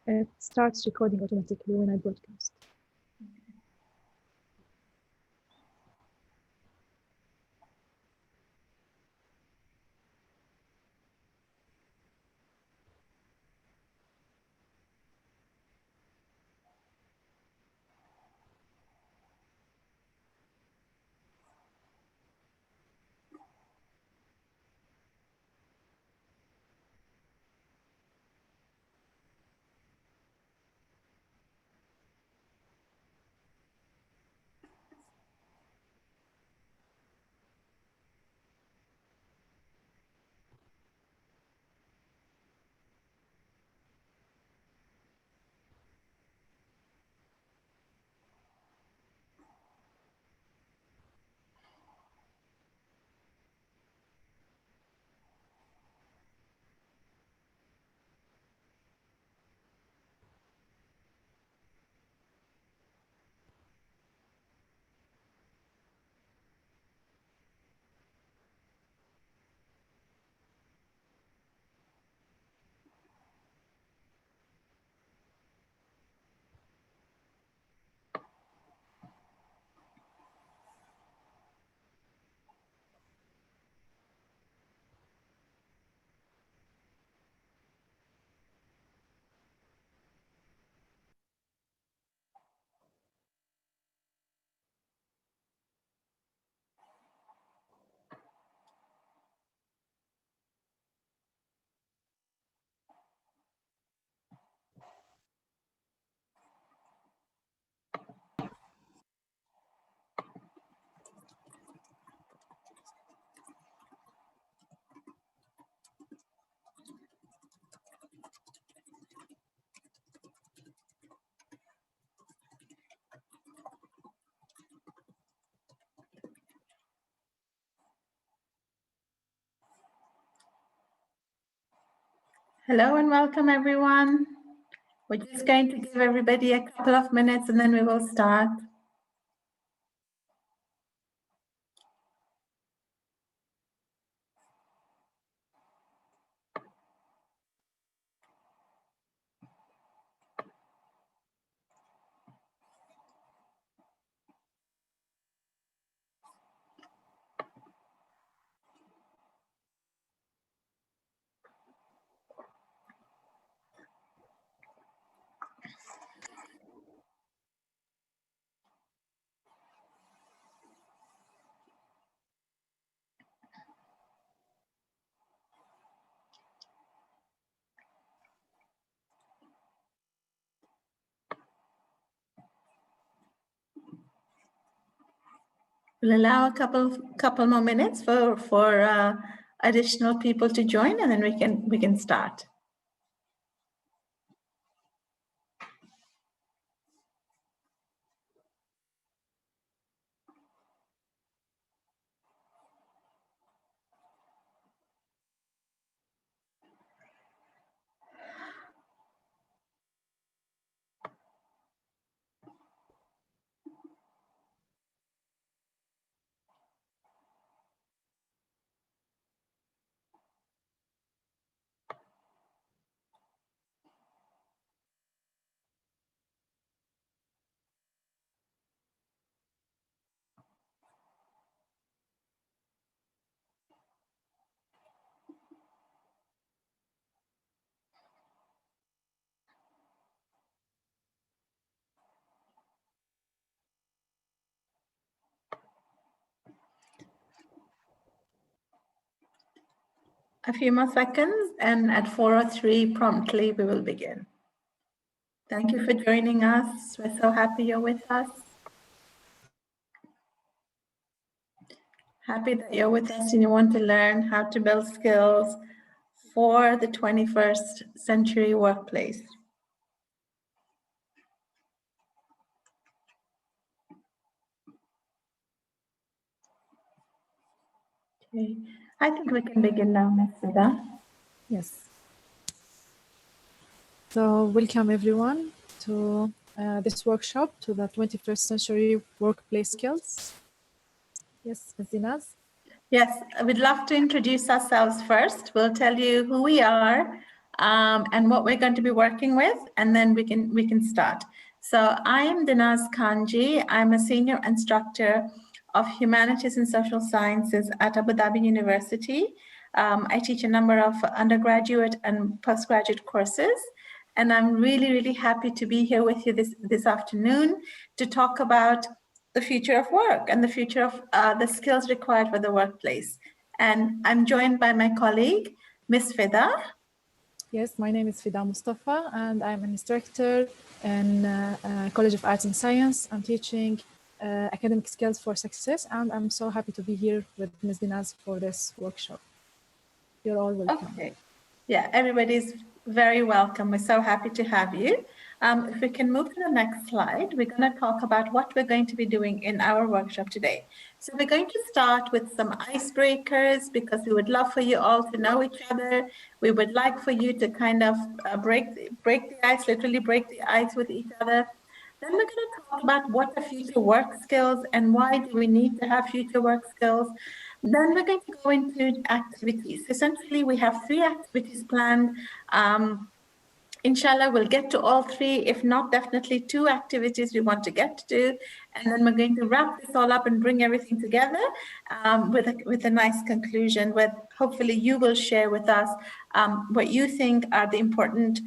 It starts recording automatically when I broadcast. Hello and welcome, everyone. We're just going to give everybody a couple of minutes and then we will start. We'll allow a couple more minutes for additional people to join, and then we can start. A few more seconds, and at 4:03 promptly we will begin. Thank you for joining us. We're so happy you're with us. Happy that you're with us and you want to learn how to build skills for the 21st century workplace. Okay, I think we can begin now, Ms. Sudha. Yes. So welcome everyone to this workshop to the 21st century workplace skills. Yes, Ms. Deenaz. Yes, we'd love to introduce ourselves first. We'll tell you who we are, and what we're going to be working with, and then we can start. So I am Deenaz Kanjii. I'm a senior instructor of Humanities and Social Sciences at Abu Dhabi University. I teach a number of undergraduate and postgraduate courses, and I'm really, really happy to be here with you this afternoon to talk about the future of work and the future of the skills required for the workplace. And I'm joined by my colleague, Ms. Fida. Yes, my name is Fida Mustafa, and I'm an instructor in College of Arts and Science. I'm teaching academic skills for success, and I'm so happy to be here with Ms. Deenaz for this workshop. You're all welcome. Okay. Yeah, everybody's very welcome. We're so happy to have you. If we can move to the next slide, we're going to talk about what we're going to be doing in our workshop today. So we're going to start with some icebreakers because we would love for you all to know each other. We would like for you to kind of break the ice, literally break the ice with each other. Then we're going to talk about what are future work skills and why do we need to have future work skills. Then we're going to go into activities. Essentially, we have 3 activities planned. Inshallah, we'll get to all 3, if not definitely 2 activities we want to get to. And then we're going to wrap this all up and bring everything together with a nice conclusion where hopefully you will share with us what you think are the important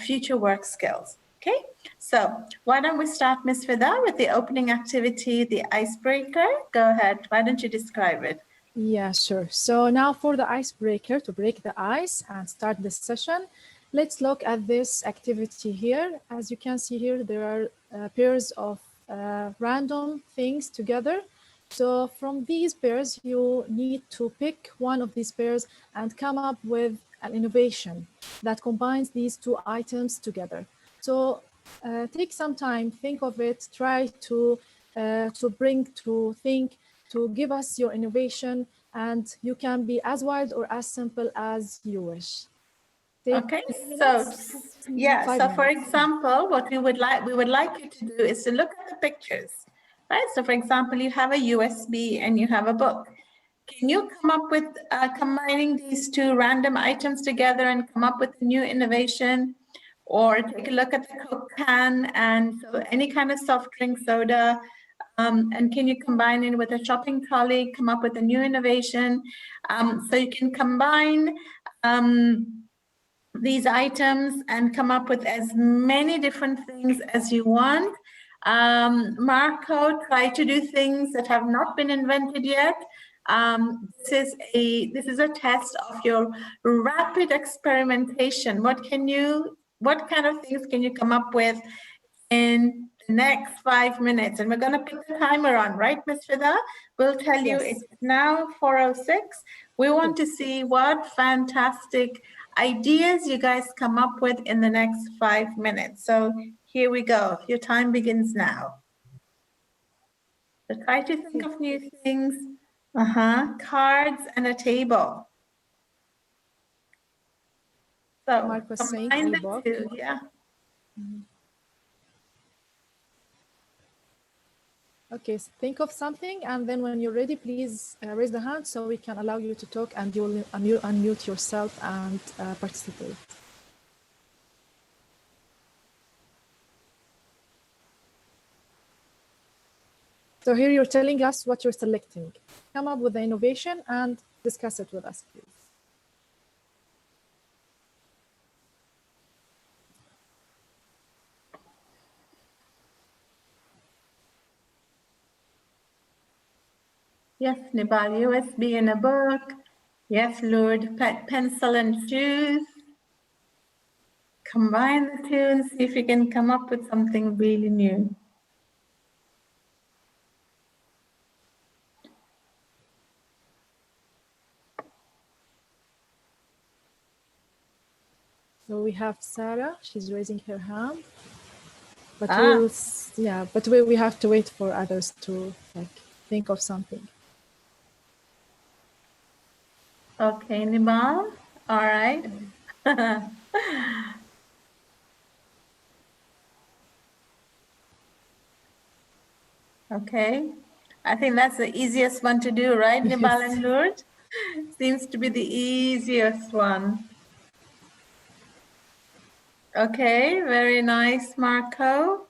future work skills. Okay, so why don't we start, Ms. Fida, with the opening activity, the icebreaker. Go ahead, why don't you describe it? Yeah, sure. So now for the icebreaker, to break the ice and start this session, let's look at this activity here. As you can see here, there are pairs of random things together. So from these pairs, you need to pick one of these pairs and come up with an innovation that combines these 2 items together. So take some time, think of it, try to think, to give us your innovation, and you can be as wild or as simple as you wish. Okay, so yeah, so for example, what we would like you to do is to look at the pictures, right? So for example, you have a USB and you have a book. Can you come up with combining these 2 random items together and come up with a new innovation? Or take a look at the Coke can and so any kind of soft drink, soda, and can you combine it with a shopping trolley, come up with a new innovation? So you can combine these items and come up with as many different things as you want. Marco, try to do things that have not been invented yet. This is a test of your rapid experimentation. What kind of things can you come up with in the next 5 minutes? And we're going to put the timer on, right, Ms. Fida? We'll tell you it's now 4:06. We want to see what fantastic ideas you guys come up with in the next 5 minutes. So here we go. Your time begins now. So try to think of new things. Cards and a table. So Marcus combine the e-book. 2, yeah. Okay, so think of something, and then when you're ready, please raise the hand so we can allow you to talk, and you'll unmute yourself and participate. So here you're telling us what you're selecting. Come up with the innovation and discuss it with us, please. Yes, Nibal, USB in a book. Yes, Lord, pencil and shoes. Combine the 2 and see if you can come up with something really new. So we have Sarah, she's raising her hand. But we have to wait for others to think of something. Okay, Nibal, all right. Okay, I think that's the easiest one to do, right, Nibal and Lourdes? Seems to be the easiest one. Okay, very nice, Marco.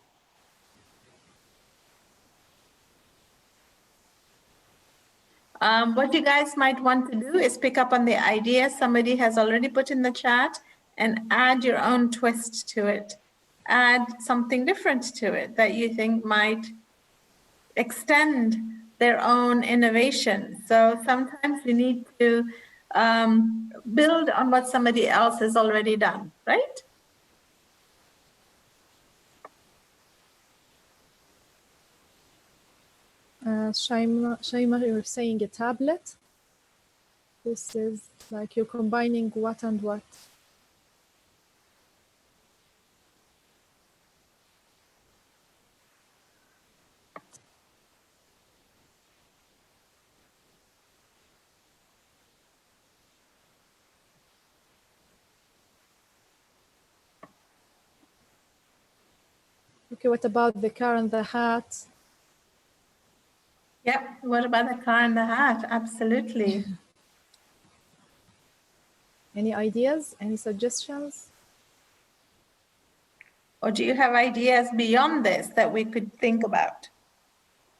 What you guys might want to do is pick up on the idea somebody has already put in the chat and add your own twist to it. Add something different to it that you think might extend their own innovation. So sometimes you need to build on what somebody else has already done, right? Shaima, you're saying a tablet. This is like you're combining what and what. Okay, what about the car and the hat? Yep. What about the car and the hat? Absolutely. Any ideas? Any suggestions? Or do you have ideas beyond this that we could think about?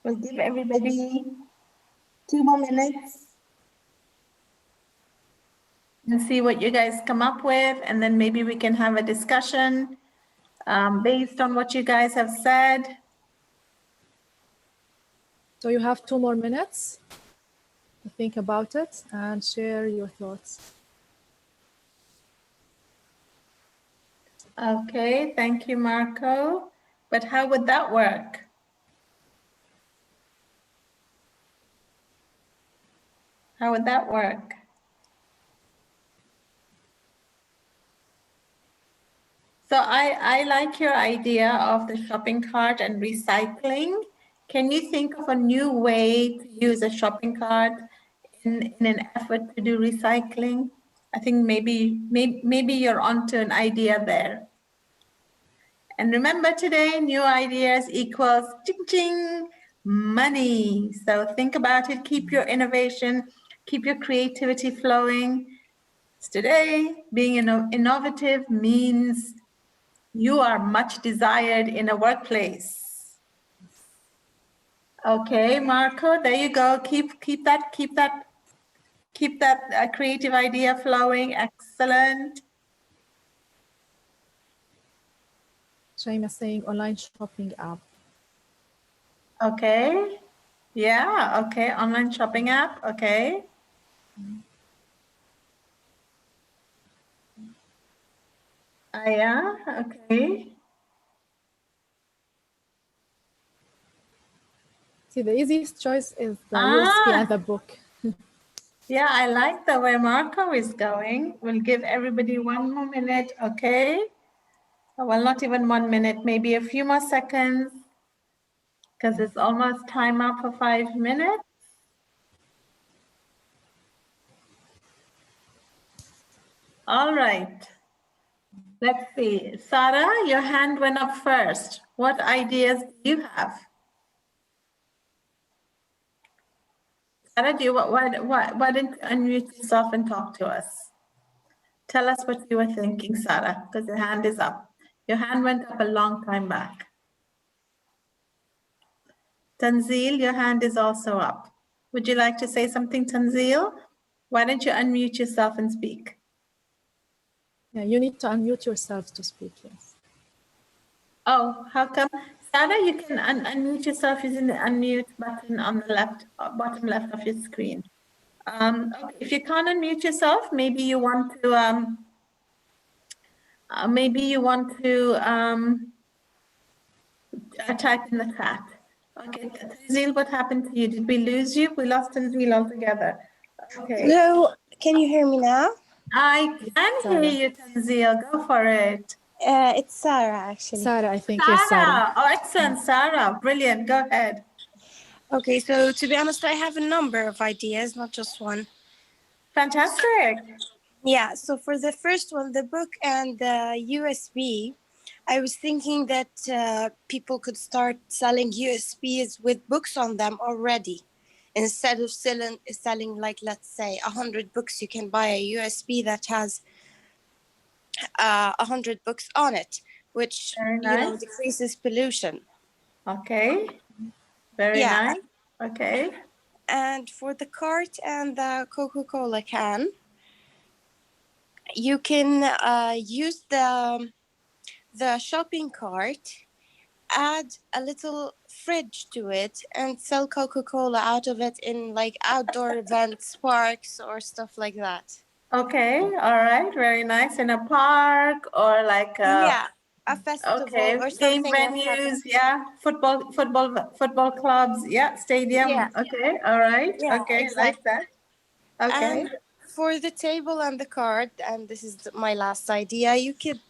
We'll give everybody 2 more minutes and see what you guys come up with, and then maybe we can have a discussion based on what you guys have said. So you have 2 more minutes to think about it and share your thoughts. Okay, thank you, Marco. But how would that work? How would that work? So I like your idea of the shopping cart and recycling. Can you think of a new way to use a shopping cart in an effort to do recycling? I think maybe you're onto an idea there. And remember today, new ideas equals ching ching money. So think about it, keep your innovation, keep your creativity flowing. Today, being innovative means you are much desired in a workplace. Okay, Marco, there you go. Keep that creative idea flowing. Excellent. Shaima saying online shopping app. Okay. Yeah, okay. Online shopping app. Okay. Yeah, okay. See, the easiest choice is the USB and the book. Yeah, I like the way Marco is going. We'll give everybody 1 more minute, okay? Well, not even 1 minute, maybe a few more seconds, because it's almost time up for 5 minutes. All right. Let's see. Sarah, your hand went up first. What ideas do you have? Sarah, why don't you unmute yourself and talk to us? Tell us what you were thinking, Sarah, because your hand is up. Your hand went up a long time back. Tanzil, your hand is also up. Would you like to say something, Tanzil? Why don't you unmute yourself and speak? Yeah, you need to unmute yourself to speak, yes. Oh, how come? Sarah, you can unmute yourself using the unmute button on the left, bottom left of your screen. Okay, if you can't unmute yourself, maybe you want to type in the chat. Okay, Tanzil, what happened to you? Did we lose you? We lost Tanzil altogether. Okay. Hello, can you hear me now? I can hear you, Tanzil. Go for it. It's Sarah, actually. Sarah, I think, yes, Sarah. Oh, excellent, Sarah. Brilliant. Go ahead. Okay, so to be honest, I have a number of ideas, not just one. Fantastic. Yeah, so for the first one, the book and the USB, I was thinking that people could start selling USBs with books on them already. Instead of selling like, let's say, 100 books, you can buy a USB that has 100 books on it, which, Very you know, nice. decreases pollution. Okay. Very Yeah. nice. Okay. And for the cart and the Coca-Cola can, you can use the shopping cart, add a little fridge to it, and sell Coca-Cola out of it in like outdoor events, parks, or stuff like that. Okay. All right. Very nice. In a park or like Yeah, a festival okay, or game something that venues, happens. yeah, football clubs, yeah, stadium. Yeah, Okay, all right, yeah, okay, like exactly. that. Okay, And for the table and the card, and this is my last idea, you could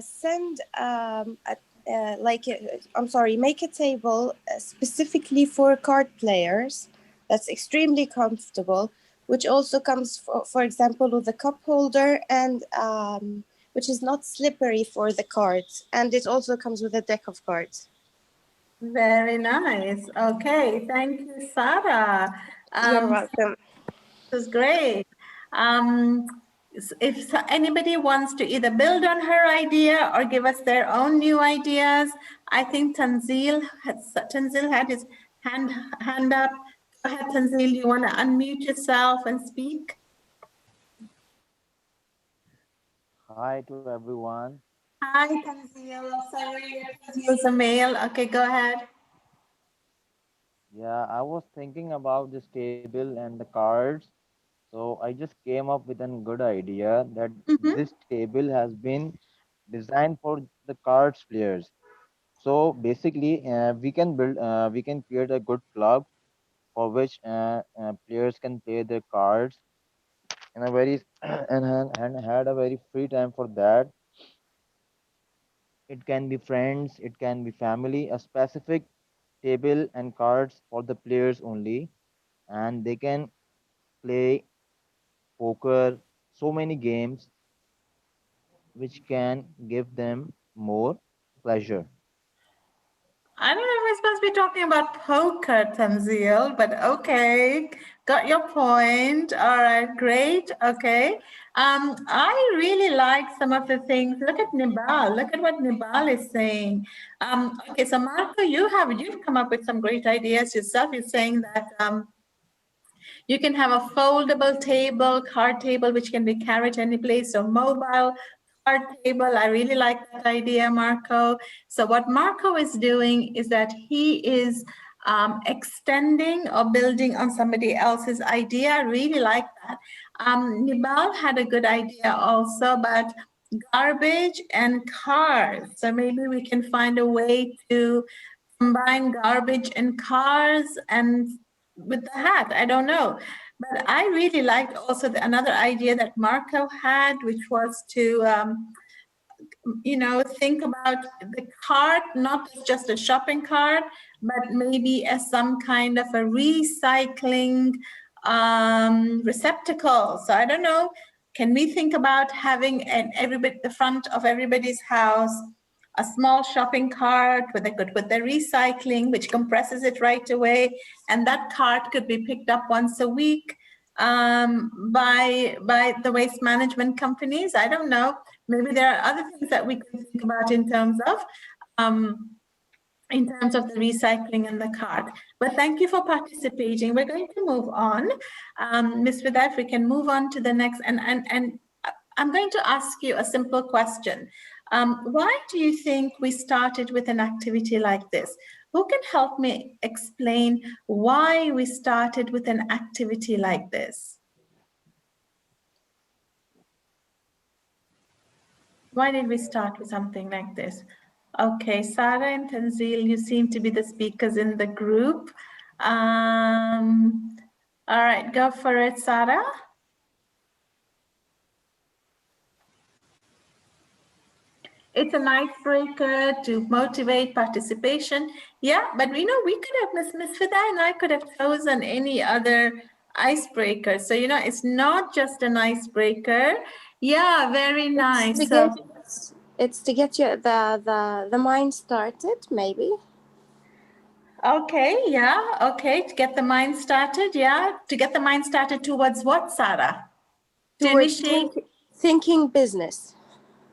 send I'm sorry, make a table specifically for card players that's extremely comfortable, which also comes, for example, with a cup holder and which is not slippery for the cards, and it also comes with a deck of cards. very nice. Okay, thank you, Sarah. You're welcome. This is great. Um, if anybody wants to either build on her idea or give us their own new ideas, I think Tanzil had his hand up. Go ahead, Tanzil. You want to unmute yourself and speak? Hi to everyone. Hi, Tanzil. Sorry, Tanzil's a male. Okay, go ahead. Yeah, I was thinking about this table and the cards. So I just came up with a good idea that Mm-hmm. this table has been designed for the cards players. So basically, we can create a good club for which players can play their cards in a very and had a very free time for that. It can be friends, it can be family, a specific table and cards for the players only, and they can play poker, so many games which can give them more pleasure. I don't know if we're supposed to be talking about poker, Tanzil, but okay, got your point. All right, great. Okay. I really like some of the things. Look at Nibal. Look at what Nibal is saying. Okay, so Marco, you've come up with some great ideas yourself. You're saying that you can have a foldable table, card table, which can be carried any place, so mobile card table. I really like that idea, Marco. So what Marco is doing is that he is extending or building on somebody else's idea. I really like that. Nibal had a good idea also, but garbage and cars. So maybe we can find a way to combine garbage and cars and with the hat. I don't know. But I really liked also another idea that Marco had, which was to think about the cart not as just a shopping cart, but maybe as some kind of a recycling receptacle. So I don't know, can we think about having the front of everybody's house a small shopping cart with the recycling, which compresses it right away, and that cart could be picked up once a week by the waste management companies. I don't know. Maybe there are other things that we can think about um, in terms of the recycling and the card. But thank you for participating. We're going to move on. Ms. Vidya, if we can move on to the next, and I'm going to ask you a simple question. Why do you think we started with an activity like this? Who can help me explain why we started with an activity like this? Why did we start with something like this? Okay, Sarah and Tanzil, you seem to be the speakers in the group. All right, go for it, Sarah. It's an icebreaker to motivate participation. Yeah, but we could have, Miss Fida and I could have chosen any other icebreaker. So, it's not just an icebreaker. Yeah, very nice. It's to get you the mind started, maybe. Okay, yeah, okay, to get the mind started, yeah. To get the mind started towards what, Sarah? To Towards initiate Thinking business.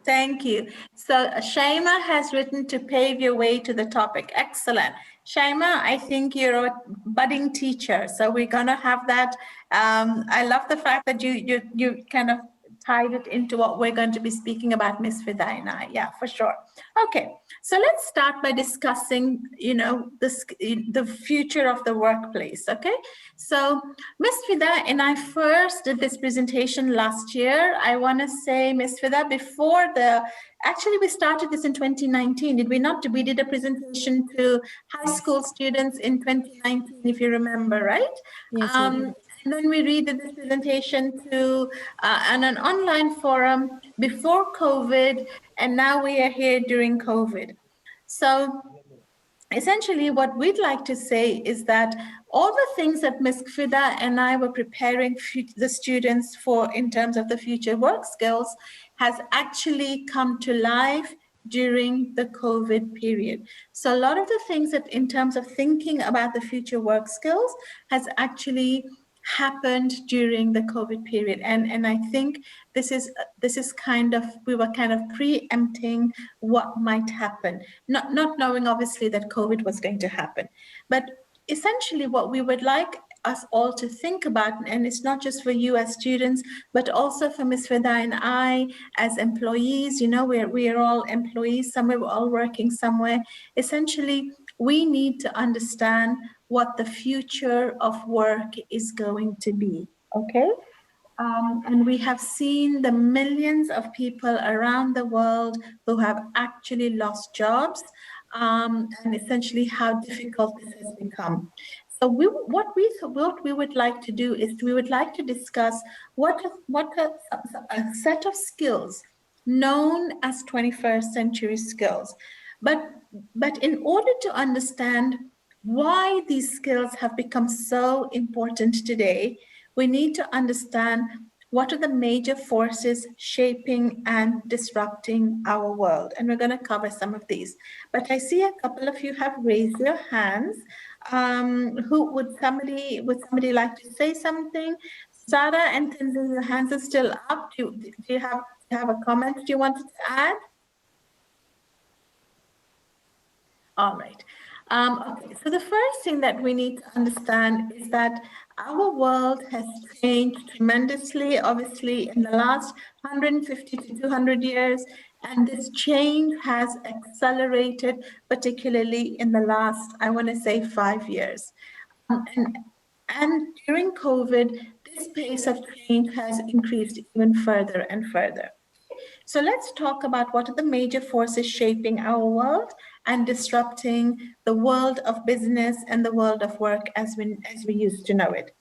Thank you. So Shaima has written to pave your way to the topic. Excellent. Shaima, I think you're a budding teacher, so we're going to have that. I love the fact that you kind of tied it into what we're going to be speaking about, Miss Fida and I. Yeah, for sure. Okay, so let's start by discussing, the future of the workplace. Okay, so Miss Fida and I first did this presentation last year. I want to say, Miss Fida, actually we started this in 2019. Did we not? We did a presentation to high school students in 2019, if you remember, right? Yes, we did. And then we redid this presentation to on an online forum before COVID, and now we are here during COVID. So essentially what we'd like to say is that all the things that Ms. Fida and I were preparing the students for in terms of the future work skills has actually come to life during the COVID period. So a lot of the things that in terms of thinking about the future work skills has actually happened during the COVID period. And I think this is kind of, we were kind of preempting what might happen, not knowing obviously that COVID was going to happen. But essentially what we would like us all to think about, and it's not just for you as students, but also for Ms. Fida and I as employees, we are all employees somewhere, we're all working somewhere. Essentially, we need to understand what the future of work is going to be, okay? And we have seen the millions of people around the world who have actually lost jobs, and essentially how difficult this has become. So what we would like to do is we would like to discuss what a set of skills known as 21st century skills. But in order to understand why these skills have become so important today, we need to understand what are the major forces shaping and disrupting our world. And we're going to cover some of these. But I see a couple of you have raised your hands. Who would somebody like to say something? Sarah and Tinsley, your hands are still up. Do you have a comment you wanted to add? All right. Okay, so the first thing that we need to understand is that our world has changed tremendously, obviously, in the last 150 to 200 years, and this change has accelerated, particularly in the last, I want to say, 5 years. And during COVID, this pace of change has increased even further and further. So let's talk about what are the major forces shaping our world and disrupting the world of business and the world of work as we used to know it.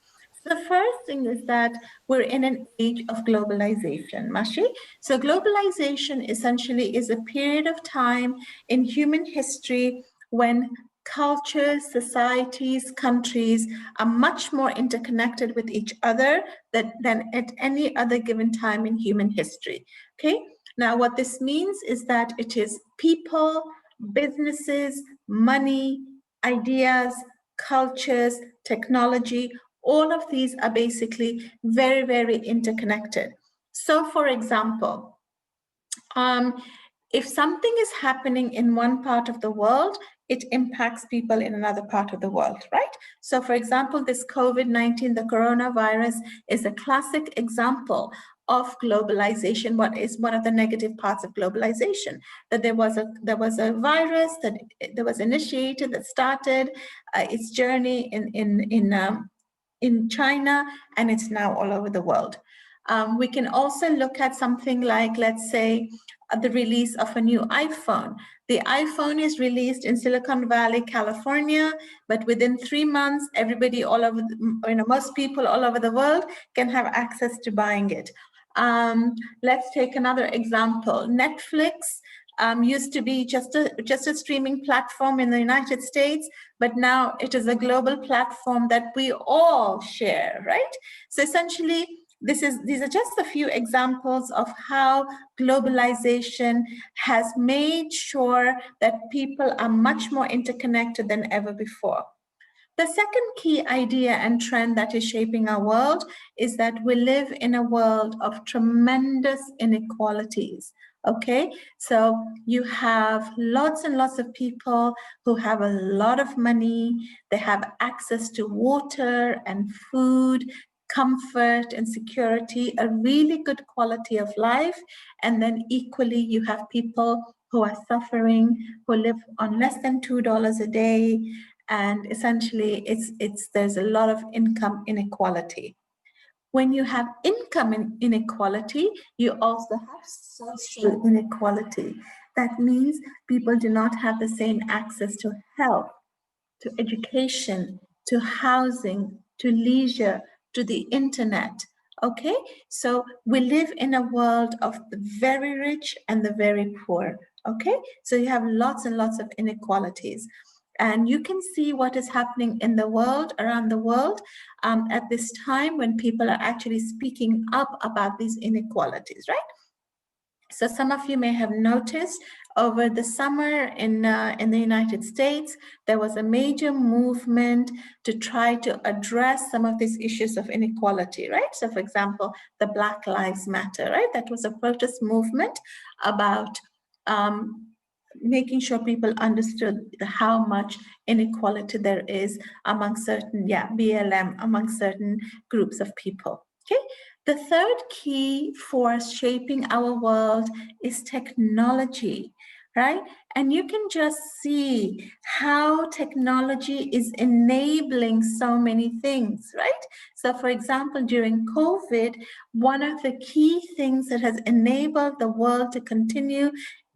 So the first thing is that we're in an age of globalization, Mashi. So globalization essentially is a period of time in human history when cultures, societies, countries are much more interconnected with each other than at any other given time in human history. Okay, now what this means is that it is people, businesses, money, ideas, cultures, technology, all of these are basically very, very interconnected. So for example, if something is happening in one part of the world, it impacts people in another part of the world, right? So for example, this COVID-19, the coronavirus, is a classic example of globalization. What is one of the negative parts of globalization? That there was a virus that was initiated, that started its journey in China, and it's now all over the world. We can also look at something like, let's say, the release of a new iPhone. The iPhone is released in Silicon Valley, California, but within 3 months, everybody all over, most people all over the world can have access to buying it. Let's take another example. Netflix used to be just a streaming platform in the United States, but now it is a global platform that we all share, right? So essentially, these are just a few examples of how globalization has made sure that people are much more interconnected than ever before. The second key idea and trend that is shaping our world is that we live in a world of tremendous inequalities. Okay, so you have lots and lots of people who have a lot of money, they have access to water and food, comfort and security, a really good quality of life. And then equally, you have people who are suffering, who live on less than $2 a day. And essentially, there's a lot of income inequality. When you have income inequality, you also have social inequality. That means people do not have the same access to health, to education, to housing, to leisure, to the internet. Okay, so we live in a world of the very rich and the very poor. Okay, so you have lots and lots of inequalities. And you can see what is happening in the world, around the world, at this time when people are actually speaking up about these inequalities, right? So some of you may have noticed over the summer in the United States, there was a major movement to try to address some of these issues of inequality, right? So for example, the Black Lives Matter, right? That was a protest movement about making sure people understood how much inequality there is among certain, BLM, among certain groups of people, okay? The third key force shaping our world is technology, right? And you can just see how technology is enabling so many things, right? So for example, during COVID, one of the key things that has enabled the world to continue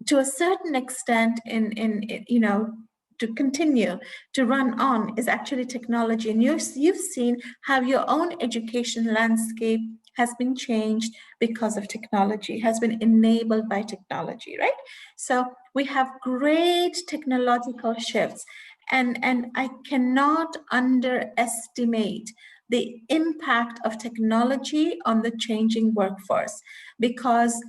to a certain extent to continue to run on is actually technology. And you've seen how your own education landscape has been changed because of technology, has been enabled by technology, right? So we have great technological shifts, and I cannot underestimate the impact of technology on the changing workforce, because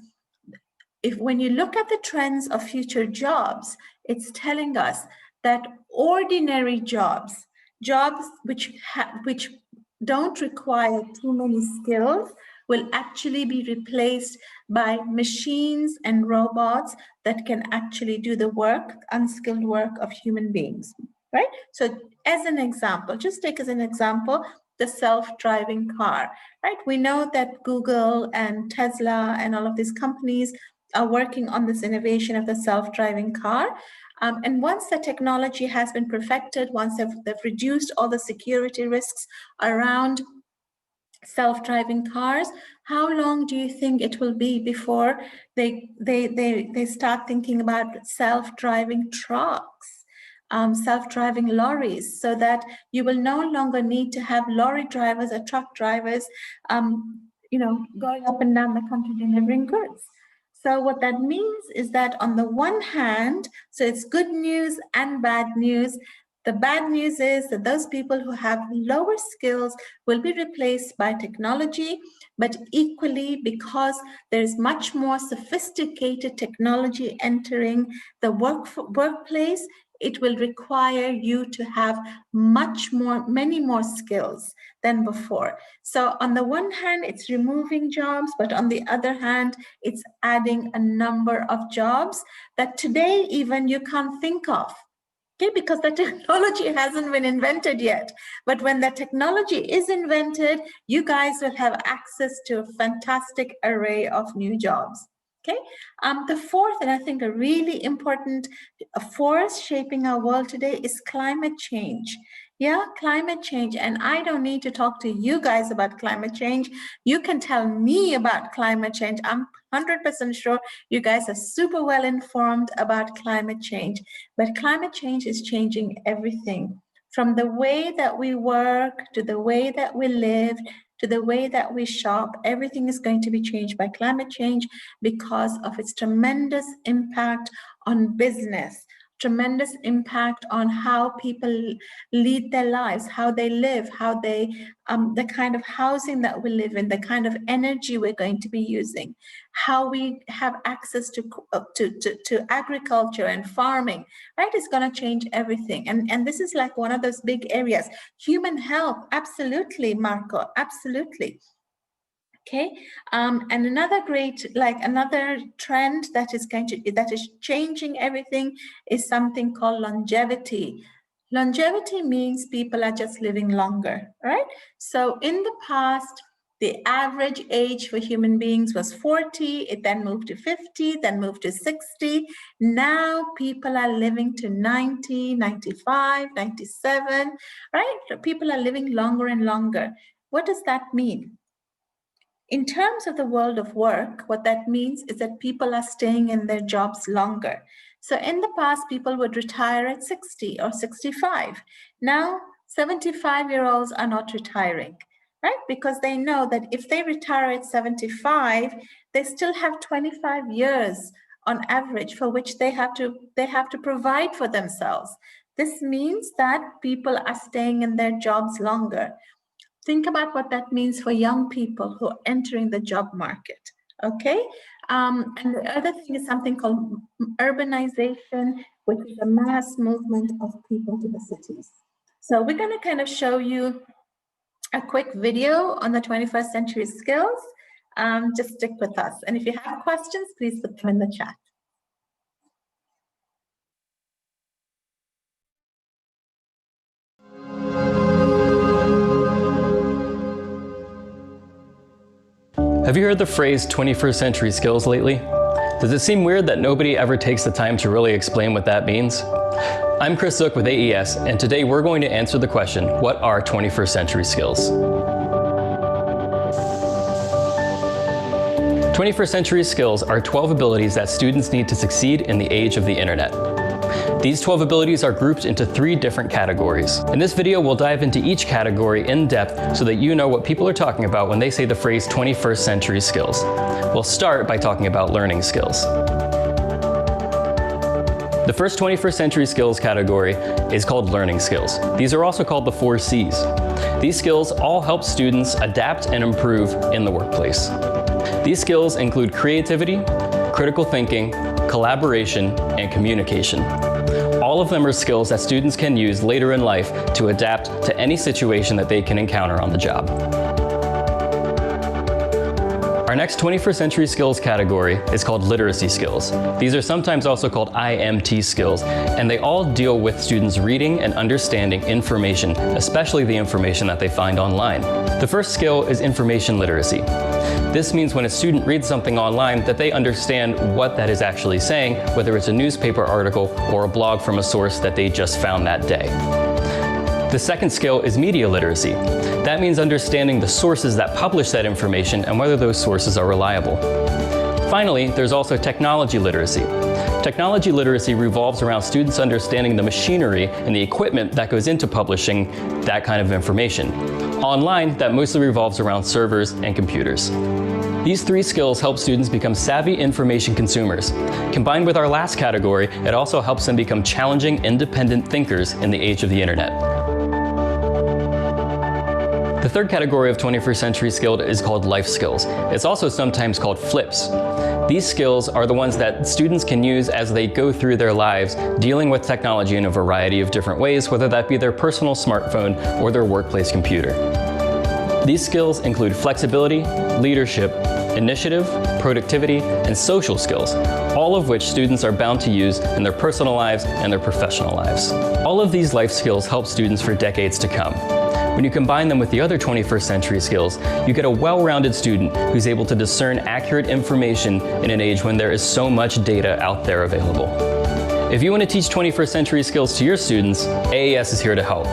when you look at the trends of future jobs, it's telling us that ordinary jobs which don't require too many skills will actually be replaced by machines and robots that can actually do the work, unskilled work of human beings, right? So as an example, just take as an example, the self-driving car, right? We know that Google and Tesla and all of these companies are working on this innovation of the self-driving car. And once the technology has been perfected, once they've reduced all the security risks around self-driving cars, how long do you think it will be before they start thinking about self-driving trucks, self-driving lorries, so that you will no longer need to have lorry drivers or truck drivers going up and down the country delivering goods? So what that means is that on the one hand, so it's good news and bad news. The bad news is that those people who have lower skills will be replaced by technology, but equally, because there's much more sophisticated technology entering the workplace, it will require you to have many more skills than before. So on the one hand, it's removing jobs, but on the other hand, it's adding a number of jobs that today even you can't think of. Okay, because the technology hasn't been invented yet. But when the technology is invented, you guys will have access to a fantastic array of new jobs. Okay, the fourth, and I think a really important force shaping our world today is climate change. Yeah, climate change. And I don't need to talk to you guys about climate change. You can tell me about climate change. I'm 100% sure you guys are super well informed about climate change. But climate change is changing everything, from the way that we work, to the way that we live, to the way that we shop. Everything is going to be changed by climate change because of its tremendous impact on business, tremendous impact on how people lead their lives, how they live, how they, the kind of housing that we live in, the kind of energy we're going to be using, how we have access to agriculture and farming, right? It's going to change everything. And this is like one of those big areas. Human health, absolutely, Marco, absolutely. Okay, and another another trend that is changing everything is something called longevity. Longevity means people are just living longer, right? So in the past, the average age for human beings was 40, it then moved to 50, then moved to 60. Now people are living to 90, 95, 97, right? People are living longer and longer. What does that mean? In terms of the world of work, what that means is that people are staying in their jobs longer. So in the past, people would retire at 60 or 65. Now, 75-year-olds are not retiring, right? Because they know that if they retire at 75, they still have 25 years on average for which they have to provide for themselves. This means that people are staying in their jobs longer. Think about what that means for young people who are entering the job market, okay? And the other thing is something called urbanization, which is a mass movement of people to the cities. So we're gonna kind of show you a quick video on the 21st century skills. Just stick with us. And if you have questions, please put them in the chat. Have you heard the phrase 21st century skills lately? Does it seem weird that nobody ever takes the time to really explain what that means? I'm Chris Zook with AES, and today we're going to answer the question, what are 21st century skills? 21st century skills are 12 abilities that students need to succeed in the age of the internet. These 12 abilities are grouped into 3 different categories. In this video, we'll dive into each category in depth so that you know what people are talking about when they say the phrase 21st century skills. We'll start by talking about learning skills. The first 21st century skills category is called learning skills. These are also called the 4 C's. These skills all help students adapt and improve in the workplace. These skills include creativity, critical thinking, collaboration, and communication. All of them are skills that students can use later in life to adapt to any situation that they can encounter on the job. Our next 21st century skills category is called literacy skills. These are sometimes also called IMT skills, and they all deal with students reading and understanding information, especially the information that they find online. The first skill is information literacy. This means when a student reads something online that they understand what that is actually saying, whether it's a newspaper article or a blog from a source that they just found that day. The second skill is media literacy. That means understanding the sources that publish that information and whether those sources are reliable. Finally, there's also technology literacy. Technology literacy revolves around students understanding the machinery and the equipment that goes into publishing that kind of information. Online, that mostly revolves around servers and computers. These 3 skills help students become savvy information consumers. Combined with our last category, it also helps them become challenging, independent thinkers in the age of the internet. The third category of 21st century skill is called life skills. It's also sometimes called flips. These skills are the ones that students can use as they go through their lives dealing with technology in a variety of different ways, whether that be their personal smartphone or their workplace computer. These skills include flexibility, leadership, initiative, productivity, and social skills, all of which students are bound to use in their personal lives and their professional lives. All of these life skills help students for decades to come. When you combine them with the other 21st century skills, you get a well-rounded student who's able to discern accurate information in an age when there is so much data out there available. If you want to teach 21st century skills to your students, AES is here to help.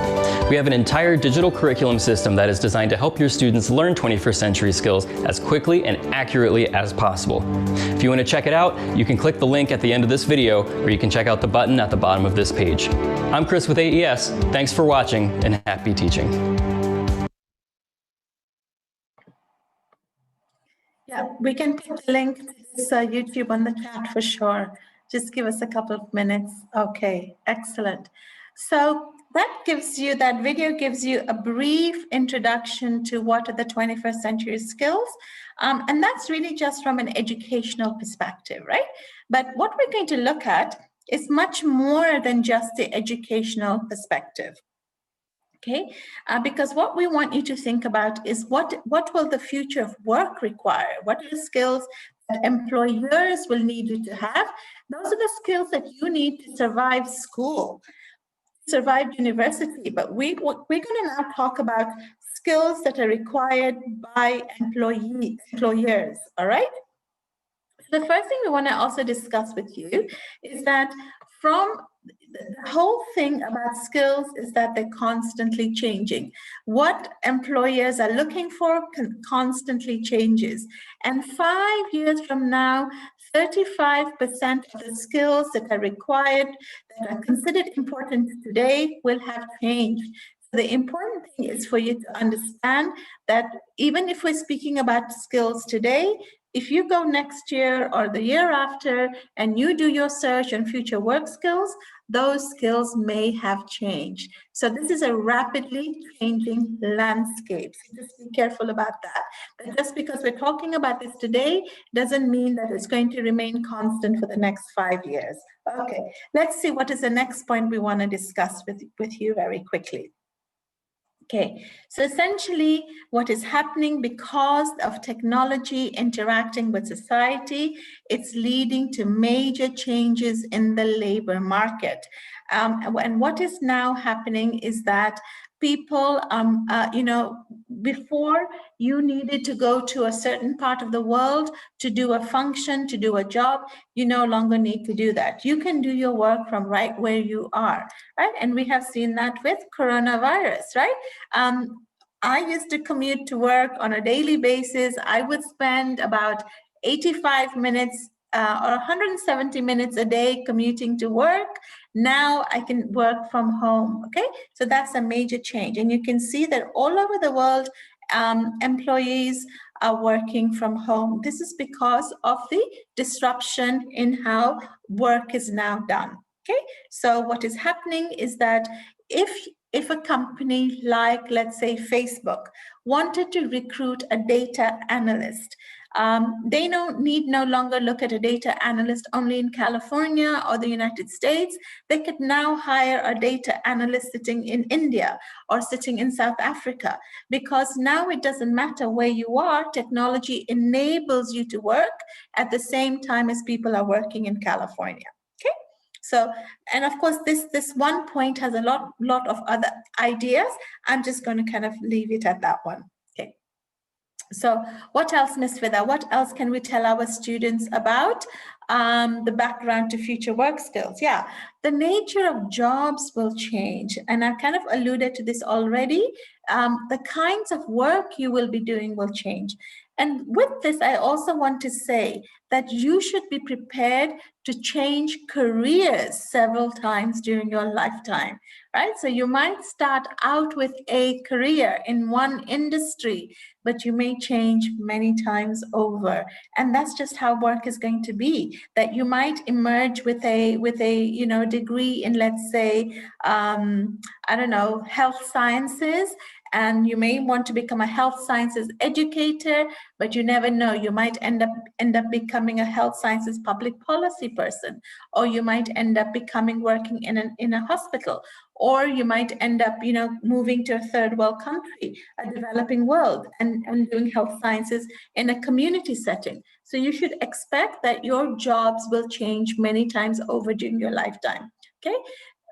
We have an entire digital curriculum system that is designed to help your students learn 21st century skills as quickly and accurately as possible. If you want to check it out, you can click the link at the end of this video, or you can check out the button at the bottom of this page. I'm Chris with AES. Thanks for watching and happy teaching. Yeah, we can put the link to this YouTube on the chat for sure. Just give us a couple of minutes. Okay, excellent. So that video gives you a brief introduction to what are the 21st century skills. And that's really just from an educational perspective, right? But what we're going to look at is much more than just the educational perspective. Okay, because what we want you to think about is what will the future of work require? What are the skills that employers will need you to have? Those are the skills that you need to survive school, survive university. But we're going to now talk about skills that are required by employers, all right? The first thing we want to also discuss with you is that from the whole thing about skills is that they're constantly changing. What employers are looking for constantly changes. And 5 years from now, 35% of the skills that are required, that are considered important today, will have changed. So the important thing is for you to understand that even if we're speaking about skills today, if you go next year or the year after and you do your search on future work skills, those skills may have changed. So this is a rapidly changing landscape. So just be careful about that. But just because we're talking about this today doesn't mean that it's going to remain constant for the next 5 years. Okay, let's see what is the next point we want to discuss with you very quickly. Okay, so essentially what is happening because of technology interacting with society, it's leading to major changes in the labor market. And what is now happening is that people, before you needed to go to a certain part of the world to do a function, to do a job, you no longer need to do that. You can do your work from right where you are, right? And we have seen that with coronavirus, right? I used to commute to work on a daily basis. I would spend about 85 minutes or 170 minutes a day commuting to work. Now I can work from home, okay? So that's a major change. And you can see that all over the world, employees are working from home. This is because of the disruption in how work is now done, okay? So what is happening is that if a company like, let's say, Facebook wanted to recruit a data analyst, they need no longer look at a data analyst only in California or the United States. They could now hire a data analyst sitting in India or sitting in South Africa, because now it doesn't matter where you are. Technology enables you to work at the same time as people are working in California. Okay. So, and of course, this one point has a lot of other ideas. I'm just going to kind of leave it at that one. Okay. So what else, Ms. Vida? What else can we tell our students about the background to future work skills? Yeah, the nature of jobs will change. And I kind of alluded to this already. The kinds of work you will be doing will change. And with this, I also want to say that you should be prepared to change careers several times during your lifetime, right? So you might start out with a career in one industry, but you may change many times over. And that's just how work is going to be, that you might emerge with a degree in, let's say, I don't know, health sciences, and you may want to become a health sciences educator, but you never know. You might end up becoming a health sciences public policy person, or you might end up working in a hospital, or you might end up, moving to a third world country, a developing world, and doing health sciences in a community setting. So you should expect that your jobs will change many times over during your lifetime. Okay.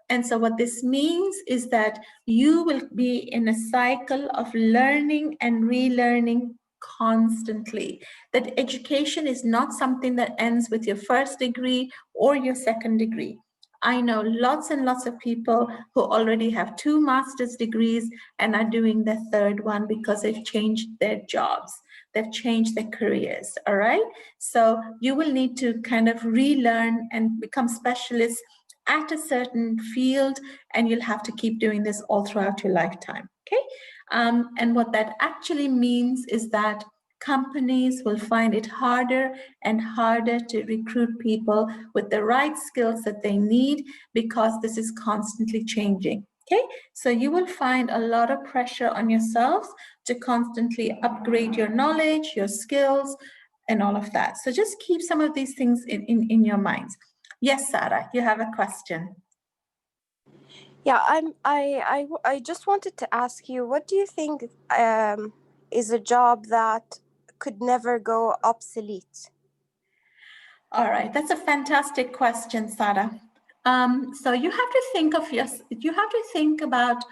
And so what this means is that you will be in a cycle of learning and relearning constantly. That education is not something that ends with your first degree or your second degree. I know lots and lots of people who already have 2 master's degrees and are doing the third one because they've changed their jobs. They've changed their careers, all right? So you will need to kind of relearn and become specialists at a certain field, and you'll have to keep doing this all throughout your lifetime, okay? And what that actually means is that companies will find it harder and harder to recruit people with the right skills that they need, because this is constantly changing. Okay, so you will find a lot of pressure on yourselves to constantly upgrade your knowledge, your skills, and all of that. So just keep some of these things in your minds. Yes, Sarah, you have a question. Yeah, I just wanted to ask you, what do you think is a job that could never go obsolete? All right, that's a fantastic question, Sarah. So you have to think of you have to think about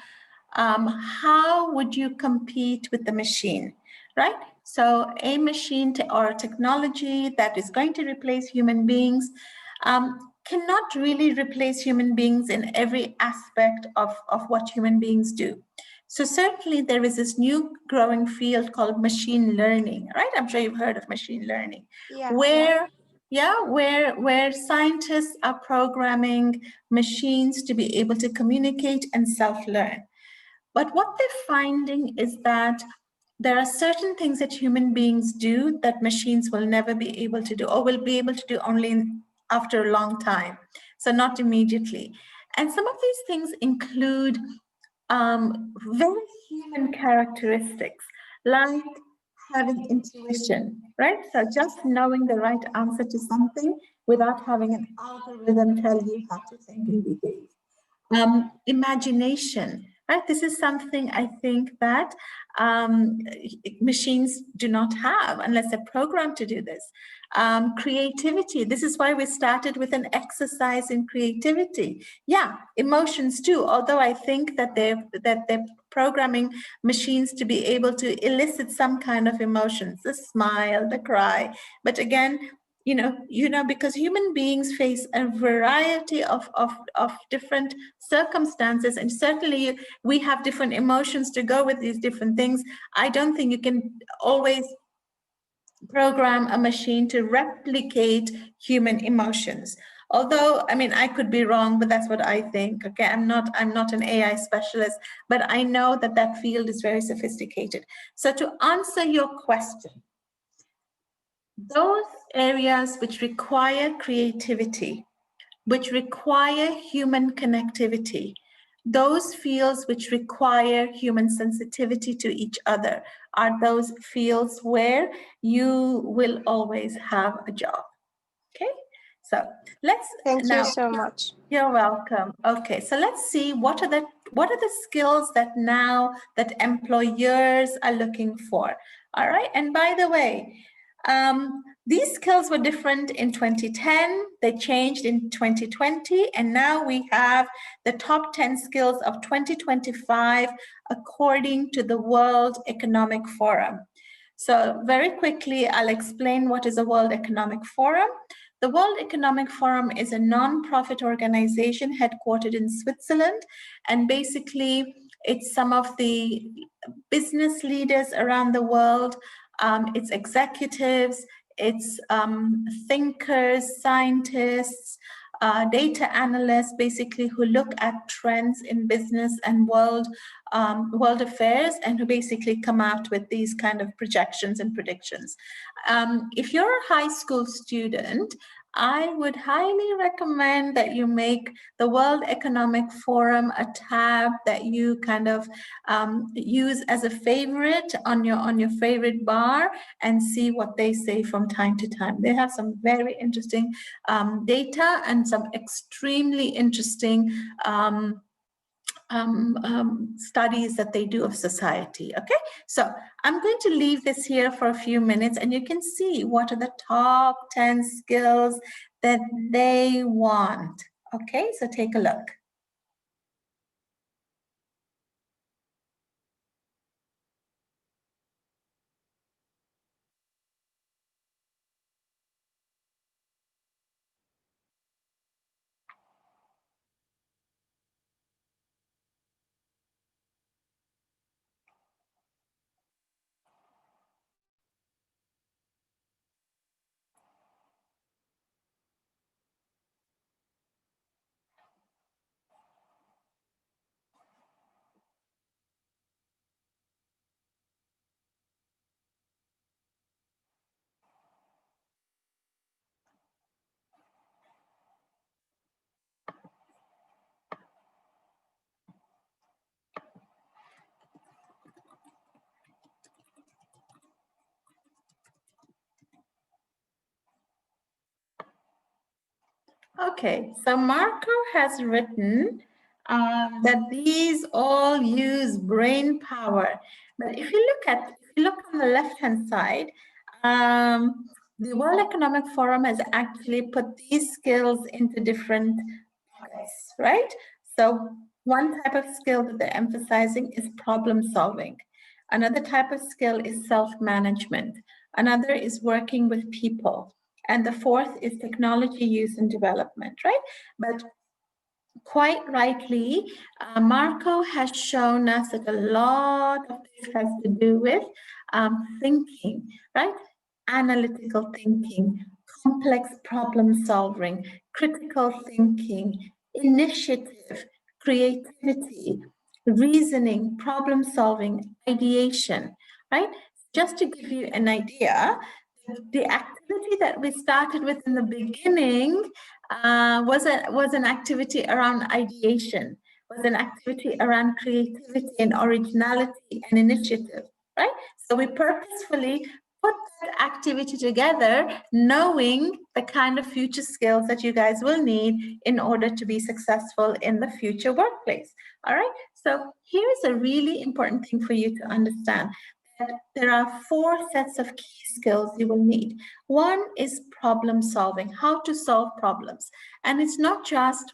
how would you compete with the machine, right? So a machine or technology that is going to replace human beings cannot really replace human beings in every aspect of what human beings do. So certainly there is this new growing field called machine learning, right? I'm sure you've heard of machine learning, where scientists are programming machines to be able to communicate and self-learn. But what they're finding is that there are certain things that human beings do that machines will never be able to do, or will be able to do only after a long time, so not immediately. And some of these things include very human characteristics, like having intuition, right? So just knowing the right answer to something without having an algorithm tell you how to think and behave. Imagination, right? This is something I think that machines do not have unless they're programmed to do this. Creativity. This is why we started with an exercise in creativity. Yeah, emotions too. Although I think that they're programming machines to be able to elicit some kind of emotions, the smile, the cry. But again, because human beings face a variety of different circumstances, and certainly we have different emotions to go with these different things. I don't think you can always program a machine to replicate human emotions. Although, I mean, I could be wrong, but that's what I think. Okay, I'm not an AI specialist, but I know that that field is very sophisticated. So to answer your question, those areas which require creativity, which require human connectivity, those fields which require human sensitivity to each other, are those fields where you will always have a job. Okay, so let's Thank now. you so much. You're welcome. Okay, so let's see what are the skills that now that employers are looking for. All right, and by the way, these skills were different in 2010, they changed in 2020, and now we have the top 10 skills of 2025 according to the World Economic Forum. So very quickly, I'll explain what is a World Economic Forum. The World Economic Forum is a non-profit organization headquartered in Switzerland, and basically it's some of the business leaders around the world, it's executives, it's thinkers, scientists, data analysts, basically who look at trends in business and world affairs, and who basically come out with these kind of projections and predictions. If you're a high school student, I would highly recommend that you make the World Economic Forum a tab that you kind of use as a favorite on your favorite bar, and see what they say from time to time. They have some very interesting data and some extremely interesting studies that they do of society. Okay, so I'm going to leave this here for a few minutes, and you can see what are the top 10 skills that they want. Okay, so take a look. Okay, so Marco has written that these all use brain power. But if you look on the left-hand side, the World Economic Forum has actually put these skills into different pockets, right? So one type of skill that they're emphasizing is problem solving. Another type of skill is self-management. Another is working with people. And the fourth is technology use and development, right? But quite rightly, Marco has shown us that a lot of this has to do with thinking, right? Analytical thinking, complex problem solving, critical thinking, initiative, creativity, reasoning, problem solving, ideation, right? Just to give you an idea, the activity that we started with in the beginning was an activity around ideation, was an activity around creativity and originality and initiative, right? So we purposefully put that activity together, knowing the kind of future skills that you guys will need in order to be successful in the future workplace. All right. So here is a really important thing for you to understand. There are 4 sets of key skills you will need. One is problem solving, how to solve problems. And it's not just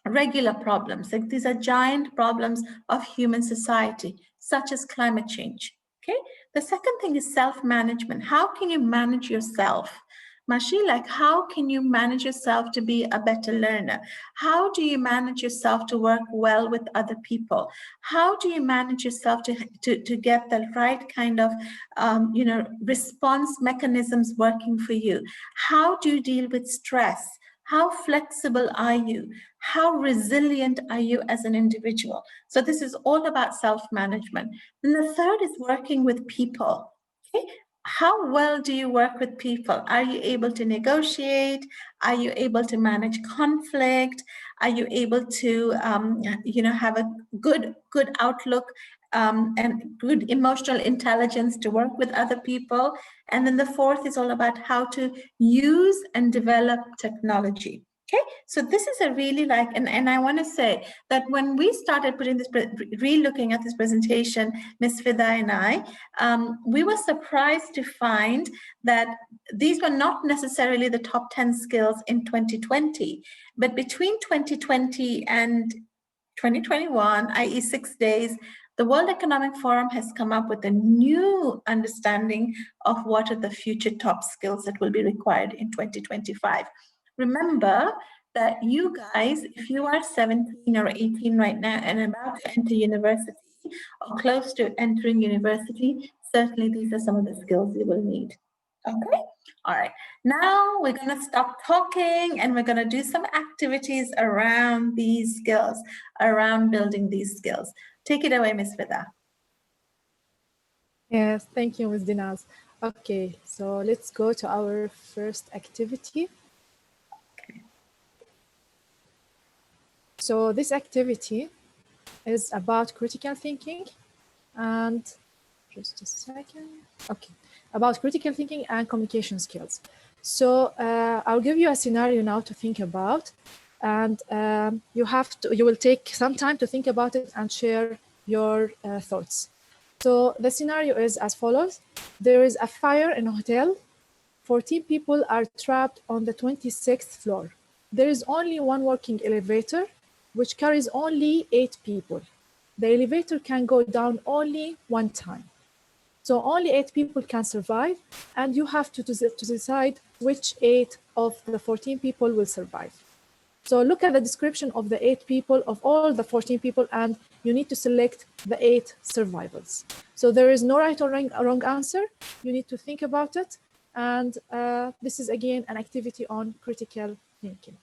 regular problems, like these are giant problems of human society, such as climate change. Okay. The second thing is self-management. How can you manage yourself? Mashi, like how can you manage yourself to be a better learner? How do you manage yourself to work well with other people? How do you manage yourself to get the right kind of response mechanisms working for you? How do you deal with stress? How flexible are you? How resilient are you as an individual? So this is all about self-management. And the third is working with people. Okay? How well do you work with people? Are you able to negotiate? Are you able to manage conflict? Are you able to, have a good outlook and good emotional intelligence to work with other people? And then the fourth is all about how to use and develop technology. Okay, so this is a really and I want to say that when we started putting this, re-looking at this presentation, Ms. Fida and I, we were surprised to find that these were not necessarily the top 10 skills in 2020, but between 2020 and 2021, i.e. 6 days, the World Economic Forum has come up with a new understanding of what are the future top skills that will be required in 2025. Remember that you guys, if you are 17 or 18 right now and about to enter university or close to entering university, certainly these are some of the skills you will need. Okay? All right. Now we're going to stop talking and we're going to do some activities around these skills, around building these skills. Take it away, Ms. Fida. Yes, thank you, Ms. Deenaz. Okay, so let's go to our first activity. So this activity is about critical thinking and just a second. Okay, about critical thinking and communication skills. So I'll give you a scenario now to think about, and you will take some time to think about it and share your thoughts. So the scenario is as follows. There is a fire in a hotel. 14 people are trapped on the 26th floor. There is only one working elevator, which carries only 8 people. The elevator can go down only one time. So only 8 people can survive, and you have to decide which 8 of the 14 people will survive. So look at the description of the 8 people, of all the 14 people, and you need to select the 8 survivals. So there is no right or wrong answer. You need to think about it. And this is, again, an activity on critical thinking.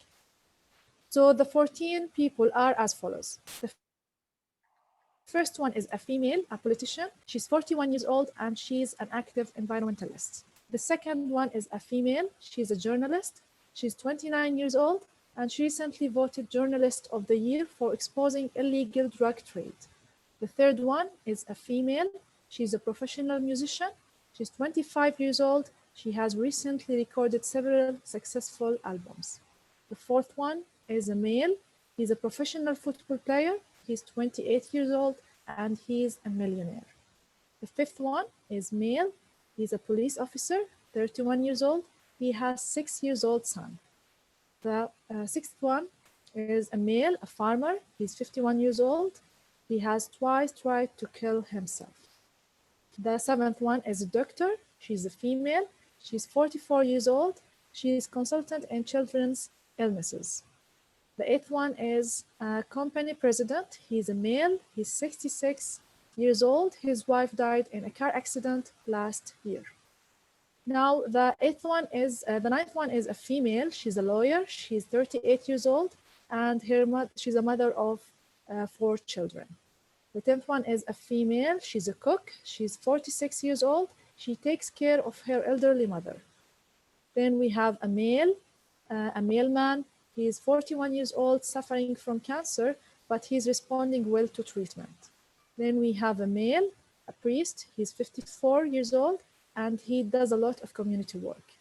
So the 14 people are as follows. The first one is a female, a politician. She's 41 years old, and she's an active environmentalist. The second one is a female. She's a journalist. She's 29 years old, and she recently voted Journalist of the Year for exposing illegal drug trade. The third one is a female. She's a professional musician. She's 25 years old. She has recently recorded several successful albums. The fourth one is a male. He's a professional football player. He's 28 years old and he's a millionaire. The fifth one is male. He's a police officer, 31 years old. He has 6 years old son. The sixth one is a male, a farmer. He's 51 years old. He has twice tried to kill himself. The seventh one is a doctor. She's a female. She's 44 years old. She is consultant in children's illnesses. The eighth one is a company president. He's a male. He's 66 years old. His wife died in a car accident last year. Now, the ninth one is a female. She's a lawyer. She's 38 years old, and she's a mother of 4 children. The 10th one is a female. She's a cook. She's 46 years old. She takes care of her elderly mother. Then we have a male man. He is 41 years old, suffering from cancer, but he's responding well to treatment. Then we have a male, a priest. He's 54 years old, and he does a lot of community work.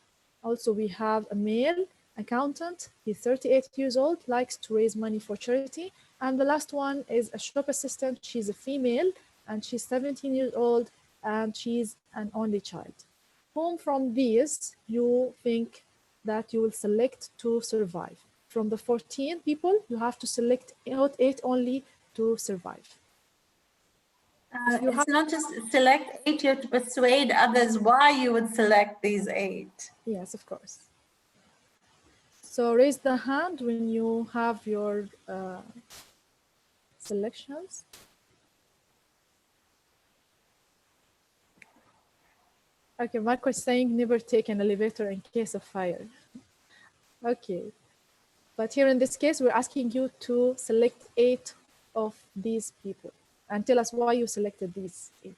Also, we have a male accountant. He's 38 years old, likes to raise money for charity. And the last one is a shop assistant. She's a female, and she's 17 years old, and she's an only child. Whom from these you think that you will select to survive? From the 14 people, you have to select 8 only to survive. It's not just select 8, you have to persuade others why you would select these 8. Yes, of course. So raise the hand when you have your selections. Okay, Marco is saying never take an elevator in case of fire. Okay, but here in this case, we're asking you to select 8 of these people and tell us why you selected these 8.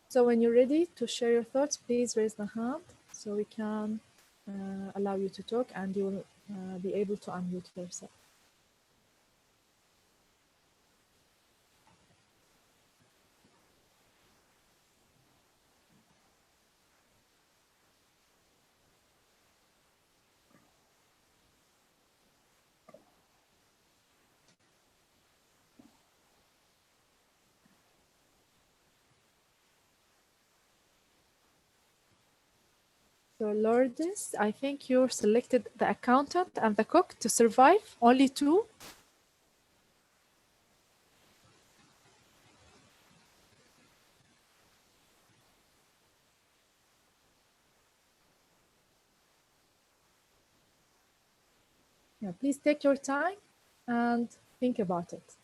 So when you're ready to share your thoughts, please raise the hand so we can allow you to talk, and you will be able to unmute yourself. So Lourdes, I think you selected the accountant and the cook to survive, only 2. Yeah, please take your time and think about it.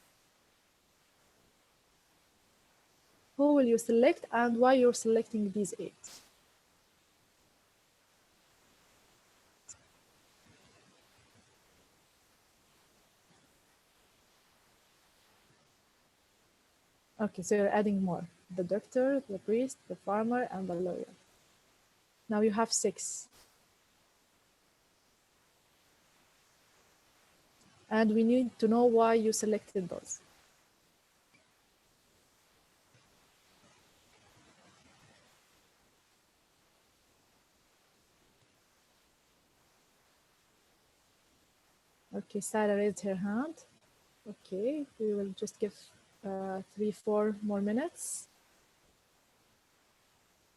Who will you select and why you're selecting these 8? Okay, so you're adding more. The doctor, the priest, the farmer, and the lawyer. Now you have 6. And we need to know why you selected those. Okay, Sarah raised her hand. Okay, we will just give 3-4 more minutes.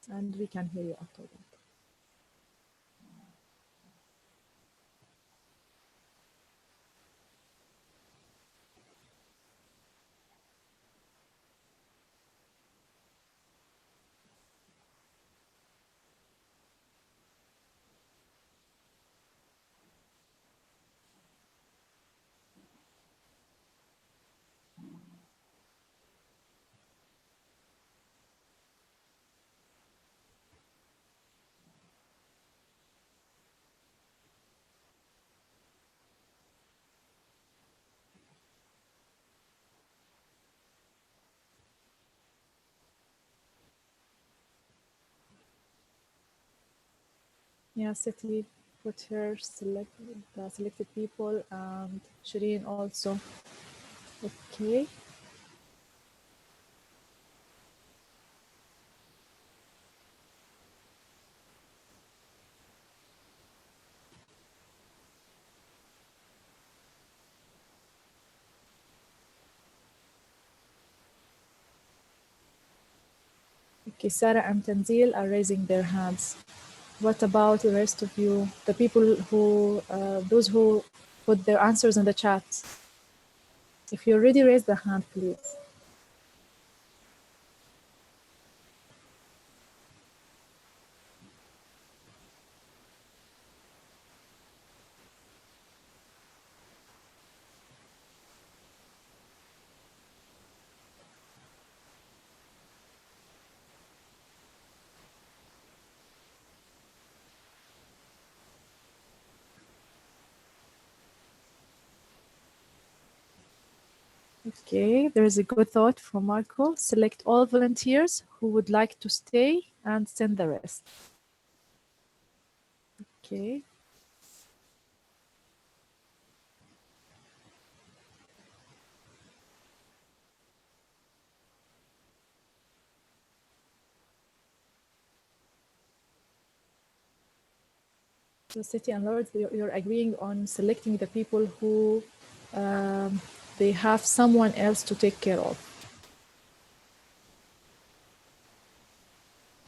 And we can hear you after that. Yeah, City put her the selected people, and Shireen also. Okay. Okay, Sarah and Tanzil are raising their hands. What about the rest of you? The people who, those who put their answers in the chat. If you already raised the hand, please. Okay, there is a good thought from Marco. Select all volunteers who would like to stay and send the rest. Okay. So City and Lord, you're agreeing on selecting the people who they have someone else to take care of.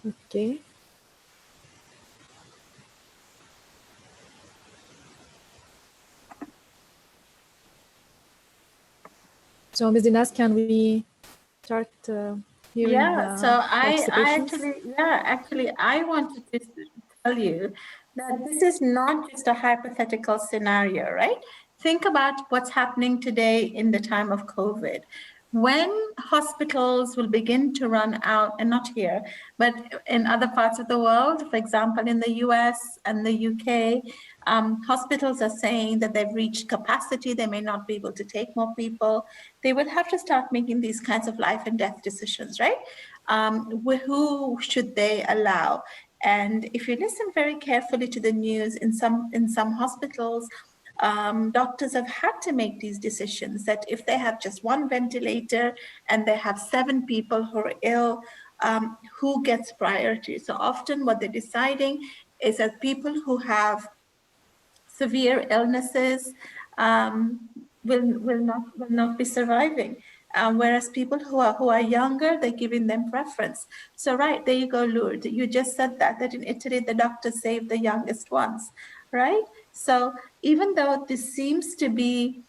Okay. So Ms. Deenaz, can we start hearing Yeah, so the I participations? actually, I wanted to tell you that this is not just a hypothetical scenario, right? Think about what's happening today in the time of COVID. When hospitals will begin to run out, and not here, but in other parts of the world, for example, in the US and the UK, hospitals are saying that they've reached capacity, they may not be able to take more people. They will have to start making these kinds of life and death decisions, right? Who should they allow? And if you listen very carefully to the news, in some hospitals, doctors have had to make these decisions that if they have just one ventilator and they have 7 people who are ill, who gets priority? So often what they're deciding is that people who have severe illnesses will not be surviving. Whereas people who are younger, they're giving them preference. So right, there you go, Lourdes. You just said that in Italy, the doctors saved the youngest ones, right? So even though this seems to be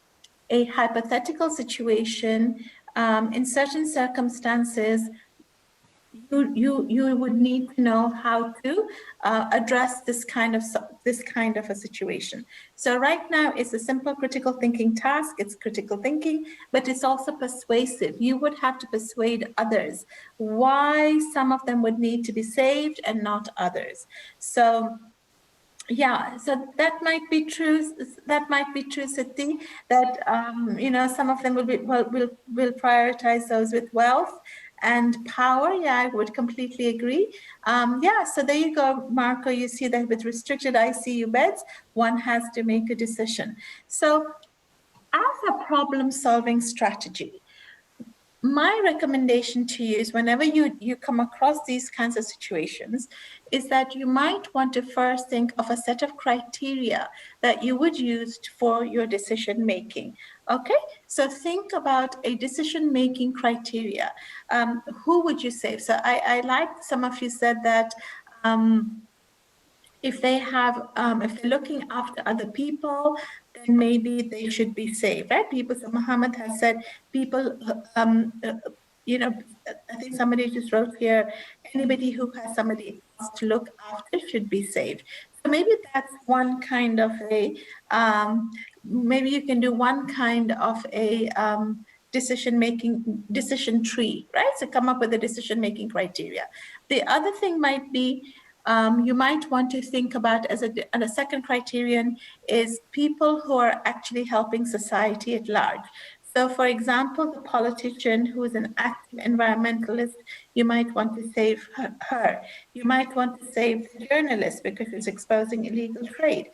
a hypothetical situation, in certain circumstances, you would need to know how to address this kind of a situation. So right now it's a simple critical thinking task. It's critical thinking, but it's also persuasive. You would have to persuade others why some of them would need to be saved and not others. So yeah, so that might be true. That might be true, Siti. That some of them will prioritize those with wealth and power. Yeah, I would completely agree. Yeah, so there you go, Marco. You see that with restricted ICU beds, one has to make a decision. So, as a problem-solving strategy, my recommendation to you is whenever you come across these kinds of situations is that you might want to first think of a set of criteria that you would use for your decision making. Okay, so think about a decision making criteria. Who would you save? So I like some of you said that if if they're looking after other people, then maybe they should be saved, right? People, so Muhammad has said people, I think somebody just wrote here, anybody who has somebody else to look after should be saved. So maybe that's one kind of maybe you can do one kind of a decision tree, right? So come up with a decision-making criteria. The other thing might be, you might want to think about as a second criterion is people who are actually helping society at large. So, for example, the politician who is an active environmentalist, you might want to save her. You might want to save the journalist because it's exposing illegal trade.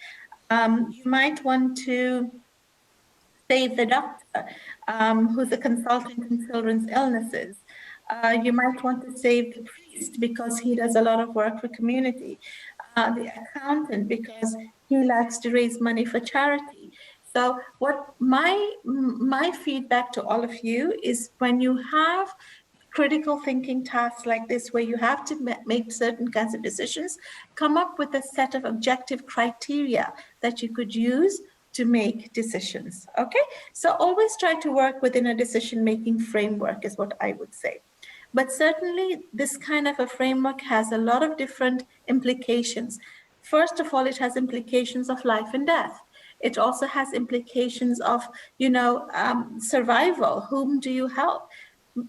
You might want to save the doctor who's a consultant in children's illnesses. You might want to save the priest because he does a lot of work for community. The accountant because he likes to raise money for charity. So, what my feedback to all of you is when you have critical thinking tasks like this, where you have to make certain kinds of decisions, come up with a set of objective criteria that you could use to make decisions. Okay, so always try to work within a decision making framework, is what I would say. But certainly, this kind of a framework has a lot of different implications. First of all, it has implications of life and death. It also has implications of, survival. Whom do you help?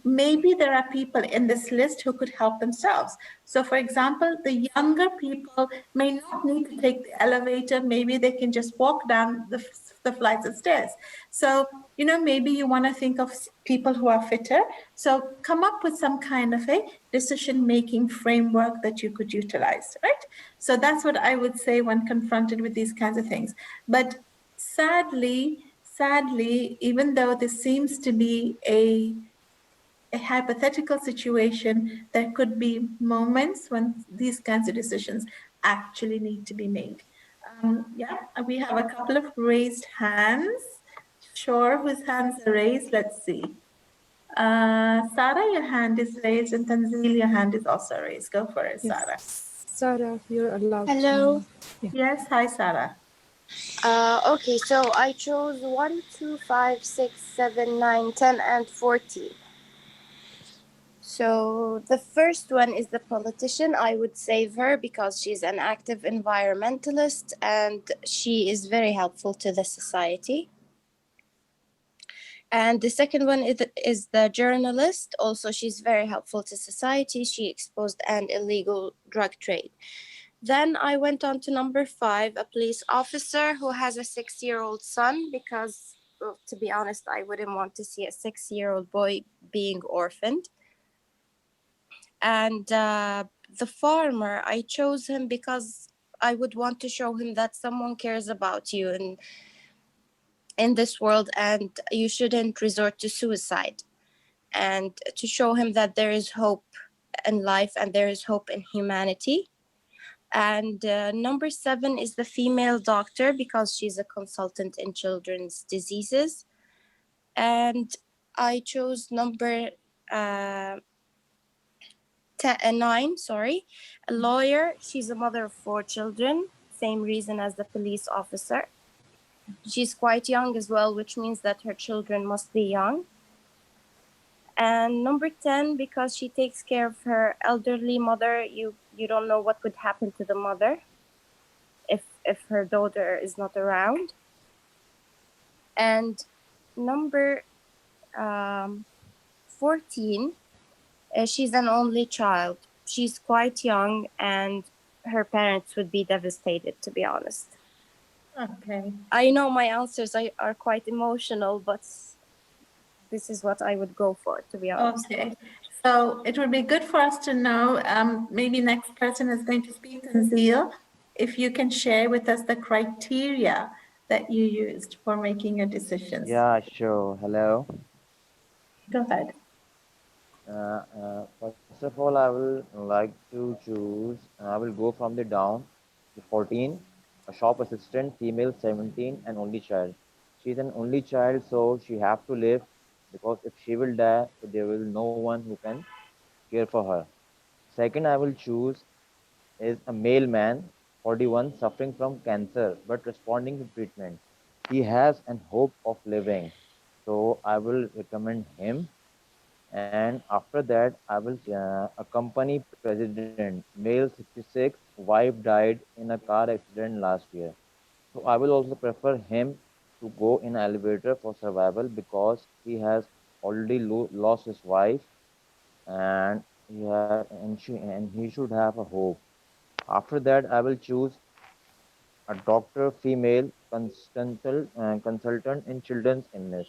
Maybe there are people in this list who could help themselves. So, for example, the younger people may not need to take the elevator. Maybe they can just walk down the flights of stairs. So, maybe you want to think of people who are fitter. So, come up with some kind of a decision making framework that you could utilize, right? So, that's what I would say when confronted with these kinds of things. But sadly, even though this seems to be a hypothetical situation, there could be moments when these kinds of decisions actually need to be made. Yeah, we have a couple of raised hands. Sure, whose hands are raised? Let's see. Sarah, your hand is raised, and Tanzil, your hand is also raised. Go for it, Yes. Sarah. Sarah, you're allowed Hello. to. Yeah. Yes, hi, Sarah. Okay, so I chose 1, 2, 5, 6, 7, 9, 10, and 14. So the first one is the politician. I would save her because she's an active environmentalist and she is very helpful to the society. And the second one is the journalist. Also, she's very helpful to society. She exposed an illegal drug trade. Then I went on to number 5, a police officer who has a 6-year-old son because, well, to be honest, I wouldn't want to see a 6-year-old boy being orphaned. And the farmer, I chose him because I would want to show him that someone cares about you and in this world, and you shouldn't resort to suicide, and to show him that there is hope in life and there is hope in humanity. And number 7 is the female doctor because she's a consultant in children's diseases. And I chose number 9, sorry, a lawyer. She's a mother of 4 children, same reason as the police officer. She's quite young as well, which means that her children must be young. And number 10, because she takes care of her elderly mother. You don't know what would happen to the mother if her daughter is not around. And number 14, she's an only child. She's quite young and her parents would be devastated, to be honest. Okay. I know my answers are quite emotional, but this is what I would go for, to be honest. Okay. So it would be good for us to know, maybe next person is going to speak, Tanzil, if you can share with us the criteria that you used for making your decisions. Yeah, sure. Hello. Go ahead. First of all, I will like to choose. I will go from the down. The 14, a shop assistant, female, 17, an only child. She's an only child, so she have to live because if she will die, so there will no one who can care for her. Second, I will choose is a male man, 41, suffering from cancer but responding to treatment. He has an hope of living, so I will recommend him. And after that, I will accompany president, male 66, wife died in a car accident last year. So I will also prefer him to go in elevator for survival because he has already lost his wife, and he should have a hope. After that, I will choose a doctor, female consultant in children's illness.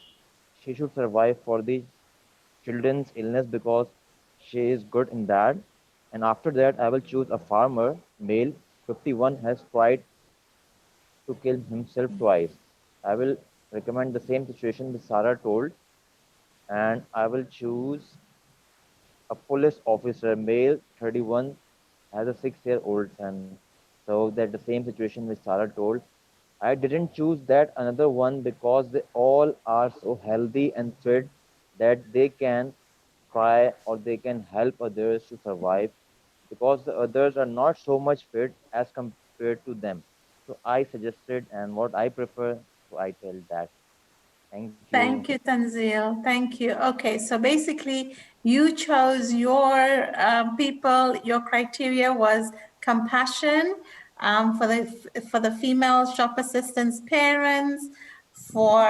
she should survive for the children's illness because she is good in that. And after that, I will choose a farmer, male, 51, has tried to kill himself twice. I will recommend the same situation that Sarah told, and I will choose a police officer, male, 31, has a 6-year-old son. So that the same situation which Sarah told. I didn't choose that another one because they all are so healthy and fit that they can try or they can help others to survive because the others are not so much fit as compared to them. So I suggested and what I prefer, so I tell that. Thank you. Thank you, Tanzil. Thank you. Okay, so basically, you chose your people. Your criteria was compassion for the female shop assistants' parents, for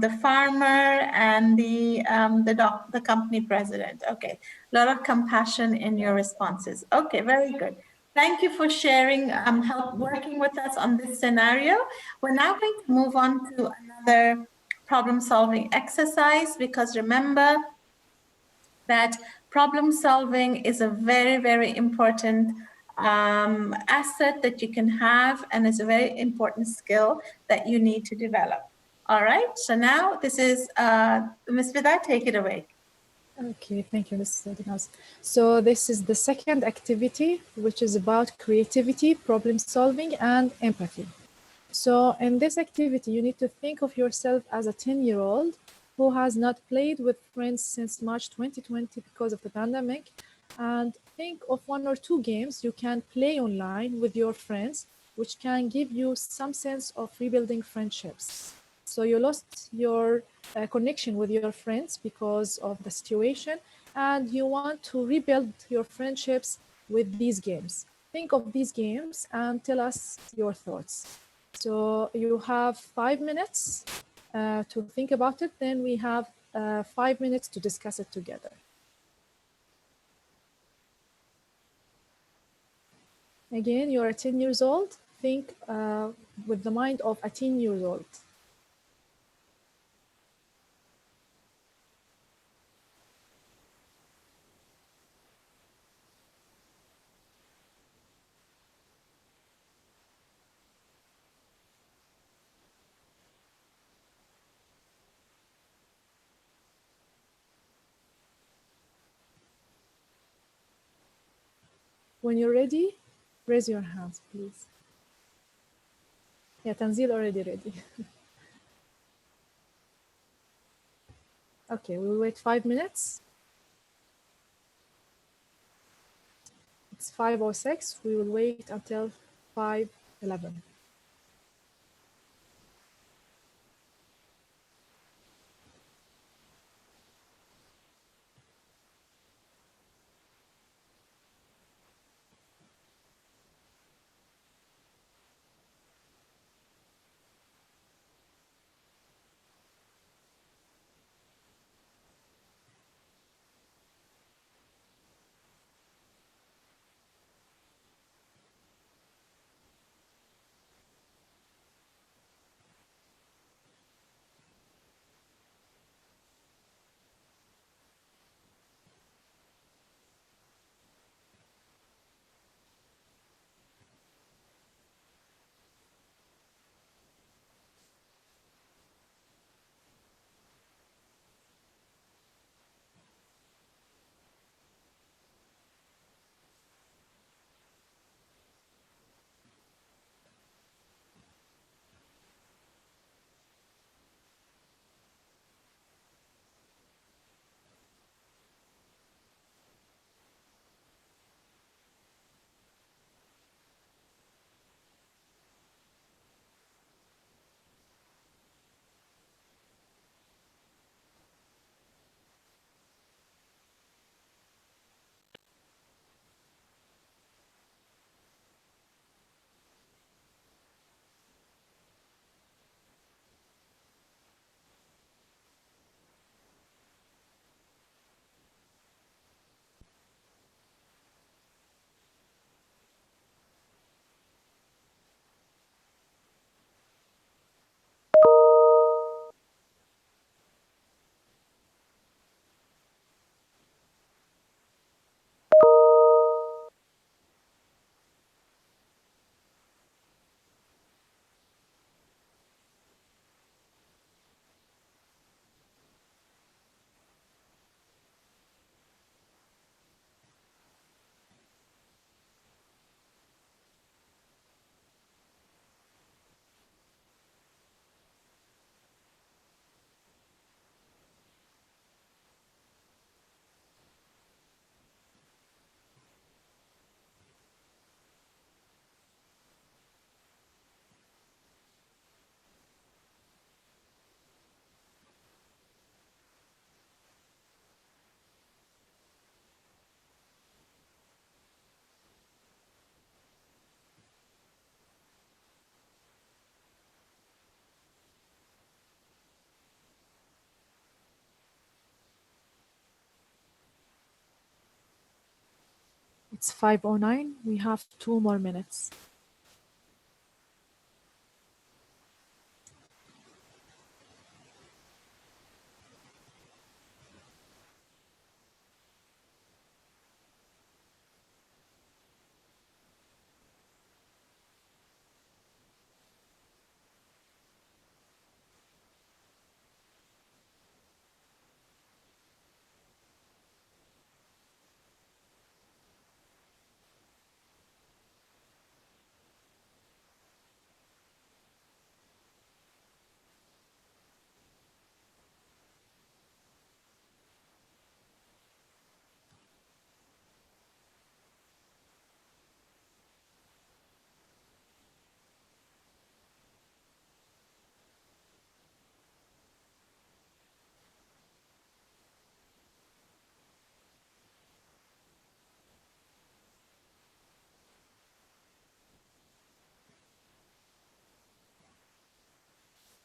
the farmer, and the company president. Okay, a lot of compassion in your responses. Okay, very good. Thank you for sharing, help working with us on this scenario. We're now going to move on to another problem solving exercise because remember that problem solving is a very, very important asset that you can have and is a very important skill that you need to develop. All right, so now this is Ms. Vida, take it away. Okay, thank you, Ms. Deenaz. So this is the second activity, which is about creativity, problem solving, and empathy. So in this activity, you need to think of yourself as a 10-year-old who has not played with friends since March 2020 because of the pandemic. And think of one or two games you can play online with your friends, which can give you some sense of rebuilding friendships. So you lost your connection with your friends because of the situation, and you want to rebuild your friendships with these games. Think of these games and tell us your thoughts. So you have 5 minutes to think about it. Then we have 5 minutes to discuss it together. Again, you're 10 years old. Think with the mind of a 10 years old. When you're ready, raise your hands, please. Yeah, Tanzil already ready. Okay, we'll wait 5 minutes. It's 5:06. We will wait until 5:11. It's 5:09. We have 2 more minutes.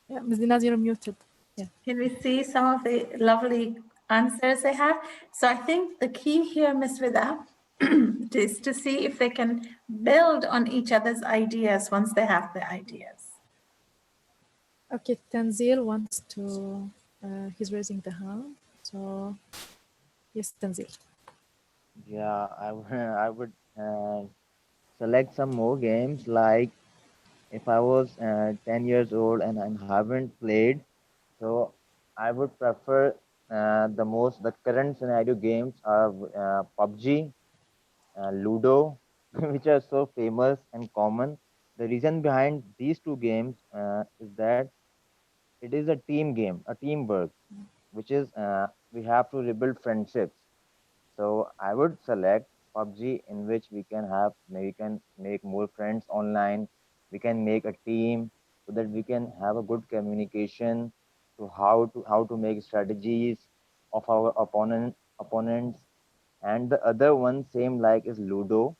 Yeah, Ms. Deenaz, you're muted. Yeah. Can we see some of the lovely answers they have? So I think the key here, Ms. Vida, is to see if they can build on each other's ideas once they have the ideas. Okay, Tanzil wants to, he's raising the hand. So, yes, Tanzil. Yeah, I would select some more games. Like if I was 10 years old and I haven't played, so I would prefer the current scenario games are PUBG, Ludo, which are so famous and common. The reason behind these two games is that it is a team game, a teamwork, which is we have to rebuild friendships. So I would select PUBG, in which we can make more friends online. We can make a team so that we can have a good communication to how to make strategies of our opponents. And the other one, same like, is Ludo,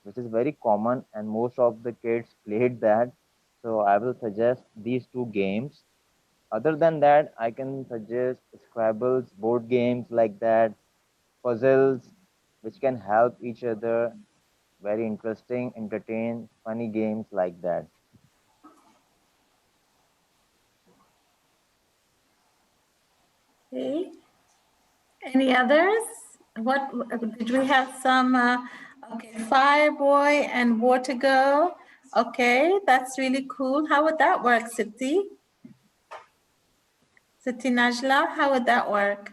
which is very common and most of the kids played that. So I will suggest these two games. Other than that, I can suggest Scrabbles, board games like that, puzzles, which can help each other. Very interesting, entertain, funny games like that. Okay. Any others? What did we have? Some okay, Fireboy and Water Girl. Okay, that's really cool. How would that work, Siti? Siti Najla, how would that work?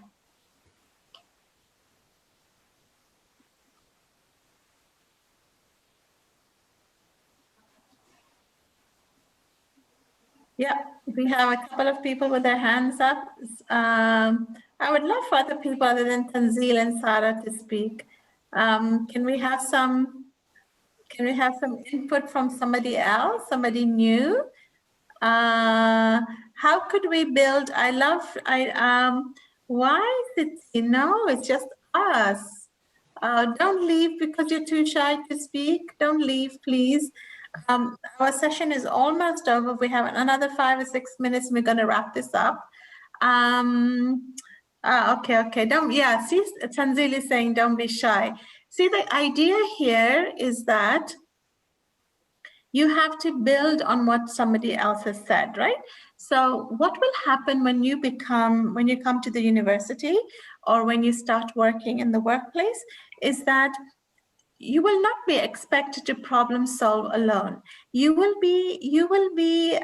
Yeah, we have a couple of people with their hands up. I would love for other people other than Tanzil and Sarah to speak. Can we have some? Can we have some input from somebody else, somebody new? How could we build? Why is it? It's just us. Don't leave because you're too shy to speak. Don't leave, please. Our session is almost over. We have another 5 or 6 minutes. And we're going to wrap this up. Okay. See, Tanzil is saying don't be shy. See, the idea here is that you have to build on what somebody else has said, right? So what will happen when you come to the university or when you start working in the workplace is that you will not be expected to problem solve alone. You will be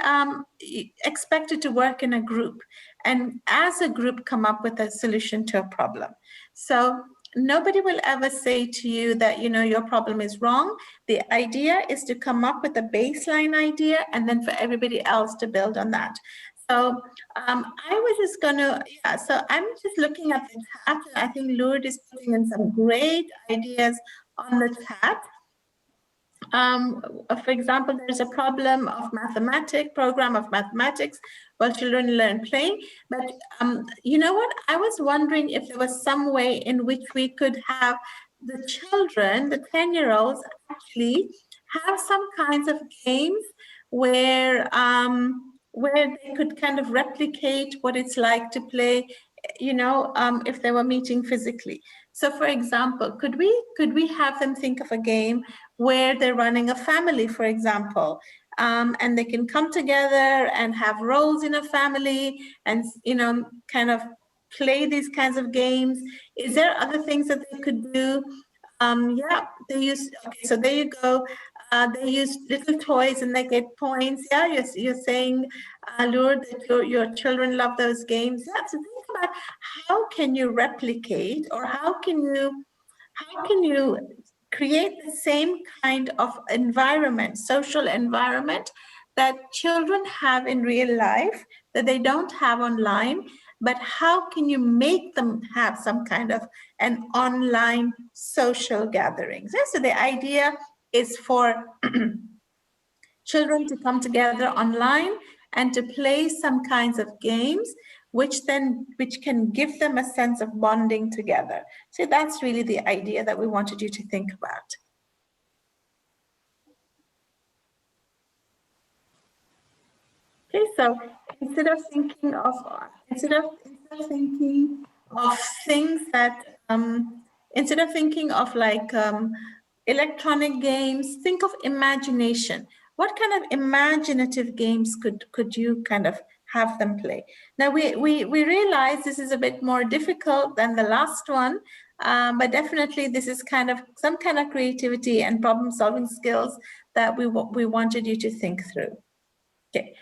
expected to work in a group, and as a group come up with a solution to a problem. So nobody will ever say to you that your problem is wrong. The idea is to come up with a baseline idea and then for everybody else to build on that. So I was just gonna, so I'm just looking at the chat. I think Lourdes is putting in some great ideas on the chat. For example, there's a program of mathematics while children learn playing. But you know what? I was wondering if there was some way in which we could have the children, the 10-year-olds, actually have some kinds of games where they could kind of replicate what it's like to play if they were meeting physically. So for example, could we have them think of a game where they're running a family, for example, and they can come together and have roles in a family and, kind of play these kinds of games? Is there other things that they could do? Yeah, they use, okay, so there you go. They use little toys and they get points. Yeah, you're saying, Lure, that your children love those games. Yeah, so think about how can you replicate, or how can you create the same kind of environment, social environment, that children have in real life that they don't have online, but how can you make them have some kind of an online social gatherings? Yeah, so the idea is for children to come together online and to play some kinds of games which can give them a sense of bonding together. So that's really the idea that we wanted you to think about. Okay, so instead of thinking of things that instead of thinking of like electronic games, think of imagination. What kind of imaginative games could you kind of have them play? Now we realize this is a bit more difficult than the last one, but definitely this is kind of some kind of creativity and problem solving skills that we wanted you to think through. Okay.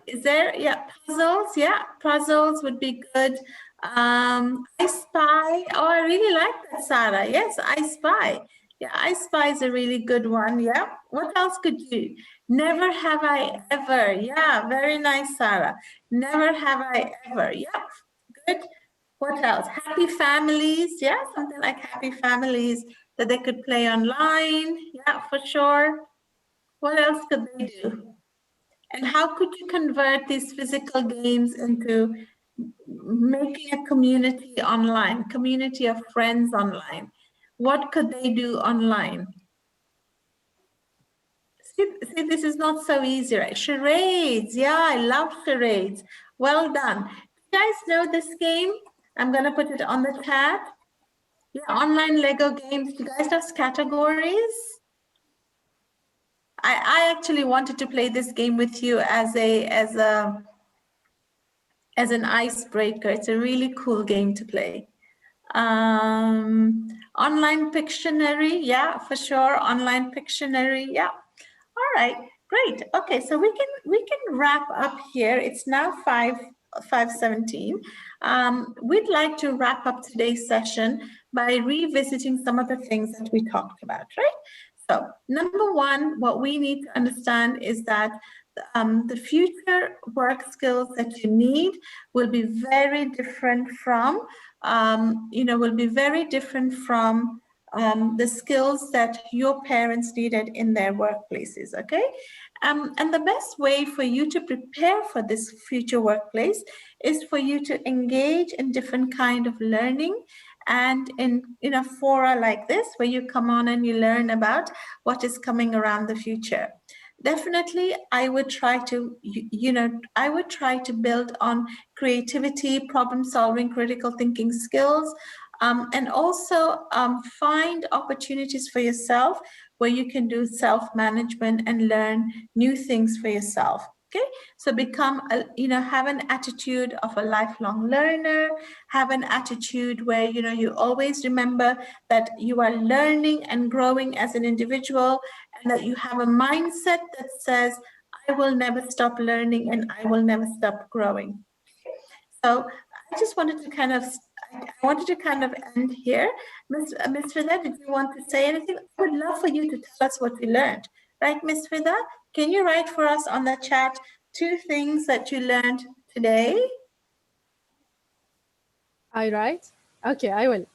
Is there, yeah, puzzles? Yeah, puzzles would be good. I Spy. Oh, I really like that, Sarah. Yes, I Spy. Yeah, I Spy is a really good one. Yeah. What else could you? Never Have I Ever. Yeah, very nice, Sarah. Never Have I Ever. Yeah, good. What else? Happy Families. Yeah, something like Happy Families that they could play online. Yeah, for sure. What else could they do? And how could you convert these physical games into making a community online, community of friends online? What could they do online? See, this is not so easy, right? Charades, yeah, I love charades. Well done. You guys know this game? I'm gonna put it on the chat. Yeah, online Lego games. You guys have categories? I actually wanted to play this game with you as an icebreaker. It's a really cool game to play. Online Pictionary, yeah, for sure. Online Pictionary, yeah. All right, great. Okay, so we can wrap up here. It's now 5:17. We'd like to wrap up today's session by revisiting some of the things that we talked about, right? So number one, what we need to understand is that the future work skills that you need will be very different from, the skills that your parents needed in their workplaces, okay? And the best way for you to prepare for this future workplace is for you to engage in different kind of learning, and in a fora like this where you come on and you learn about what is coming around the future. Definitely, I would try to, build on creativity, problem solving, critical thinking skills, and also find opportunities for yourself where you can do self-management and learn new things for yourself. Okay, so have an attitude of a lifelong learner, have an attitude where, you always remember that you are learning and growing as an individual, and that you have a mindset that says, I will never stop learning and I will never stop growing. So I just wanted to kind of end here. Ms. Fida, did you want to say anything? I would love for you to tell us what you learned. Right, Ms. Fida? Can you write for us on the chat 2 things that you learned today? I write? Okay, I will.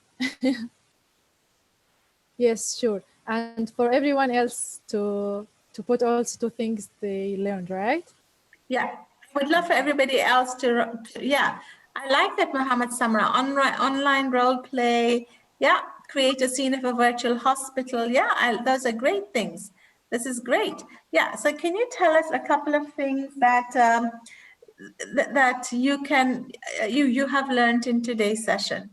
Yes, sure. And for everyone else to put also 2 things they learned, right? Yeah, I would love for everybody else to yeah. I like that, Mohammed Samra. Online role play. Yeah, create a scene of a virtual hospital. Yeah, those are great things. This is great. Yeah, so can you tell us a couple of things that that you have learned in today's session?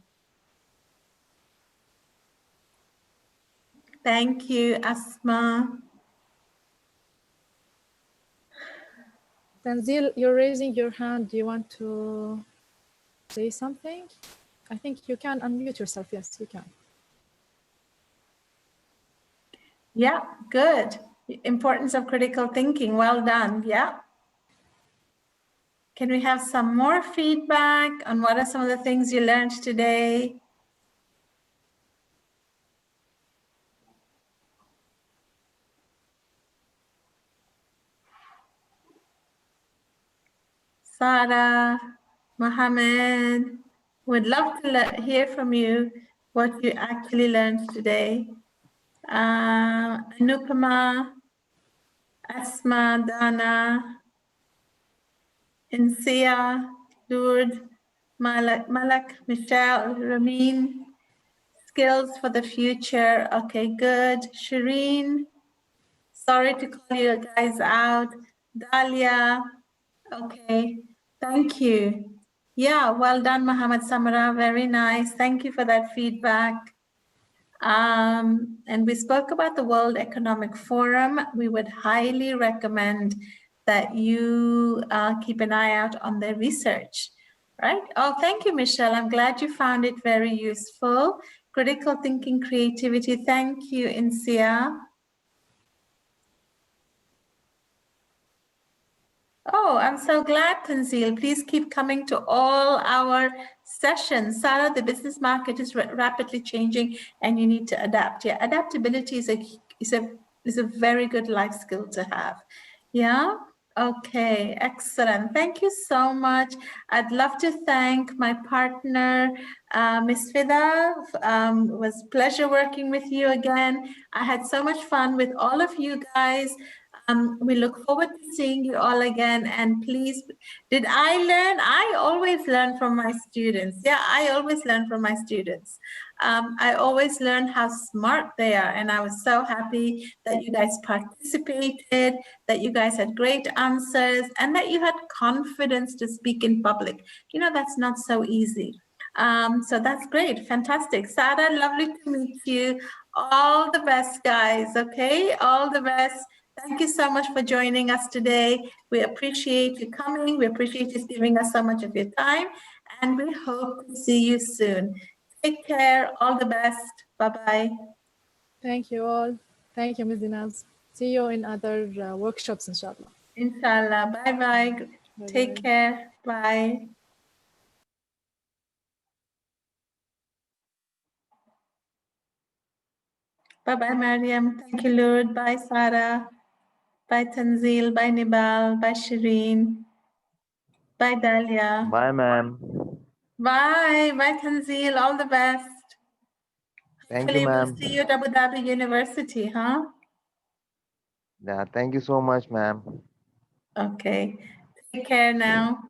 Thank you, Asma. Tanzil, you're raising your hand. Do you want to say something? I think you can unmute yourself. Yes, you can. Yeah, good. Importance of critical thinking. Well done. Yeah. Can we have some more feedback on what are some of the things you learned today? Sarah, Mohammed, would love to hear from you what you actually learned today. Anupama, Asma, Dana, Insia, Lourdes, Malak, Michelle, Ramin, skills for the future. Okay, good. Shireen, sorry to call you guys out. Dalia, okay, thank you. Yeah, well done, Muhammad Samara. Very nice. Thank you for that feedback. And we spoke about the World Economic Forum. We would highly recommend that you keep an eye out on their research, right? Oh, thank you, Michelle. I'm glad you found it very useful. Critical thinking, creativity. Thank you, Insia. Oh, I'm so glad, Tanzil. Please keep coming to all our sessions. Sarah, the business market is rapidly changing and you need to adapt. Yeah, adaptability is a very good life skill to have. Yeah. Okay, excellent. Thank you so much. I'd love to thank my partner, Miss Fida. It was a pleasure working with you again. I had so much fun with all of you guys. We look forward to seeing you all again. And please, did I learn? I always learn from my students. Yeah, I always learn from my students. I always learn how smart they are. And I was so happy that you guys participated, that you guys had great answers, and that you had confidence to speak in public. You know, that's not so easy. So that's great. Fantastic. Sarah, lovely to meet you. All the best, guys. Okay, all the best. Thank you so much for joining us today. We appreciate you coming. We appreciate you giving us so much of your time. And we hope to see you soon. Take care. All the best. Bye-bye. Thank you all. Thank you, Ms. Deenaz. See you in other workshops, inshallah. Inshallah. Bye-bye. Bye-bye. Take care. Bye. Bye-bye, Mariam. Thank you, Lord. Bye, Sarah. Bye, Tanzil. Bye, Nibal. Bye, Shireen. Bye, Dalia. Bye, ma'am. Bye. Bye, Tanzil. All the best. Thank you, Hopefully, we'll ma'am. see you at Abu Dhabi University, huh? Yeah, thank you so much, ma'am. Okay. Take care now.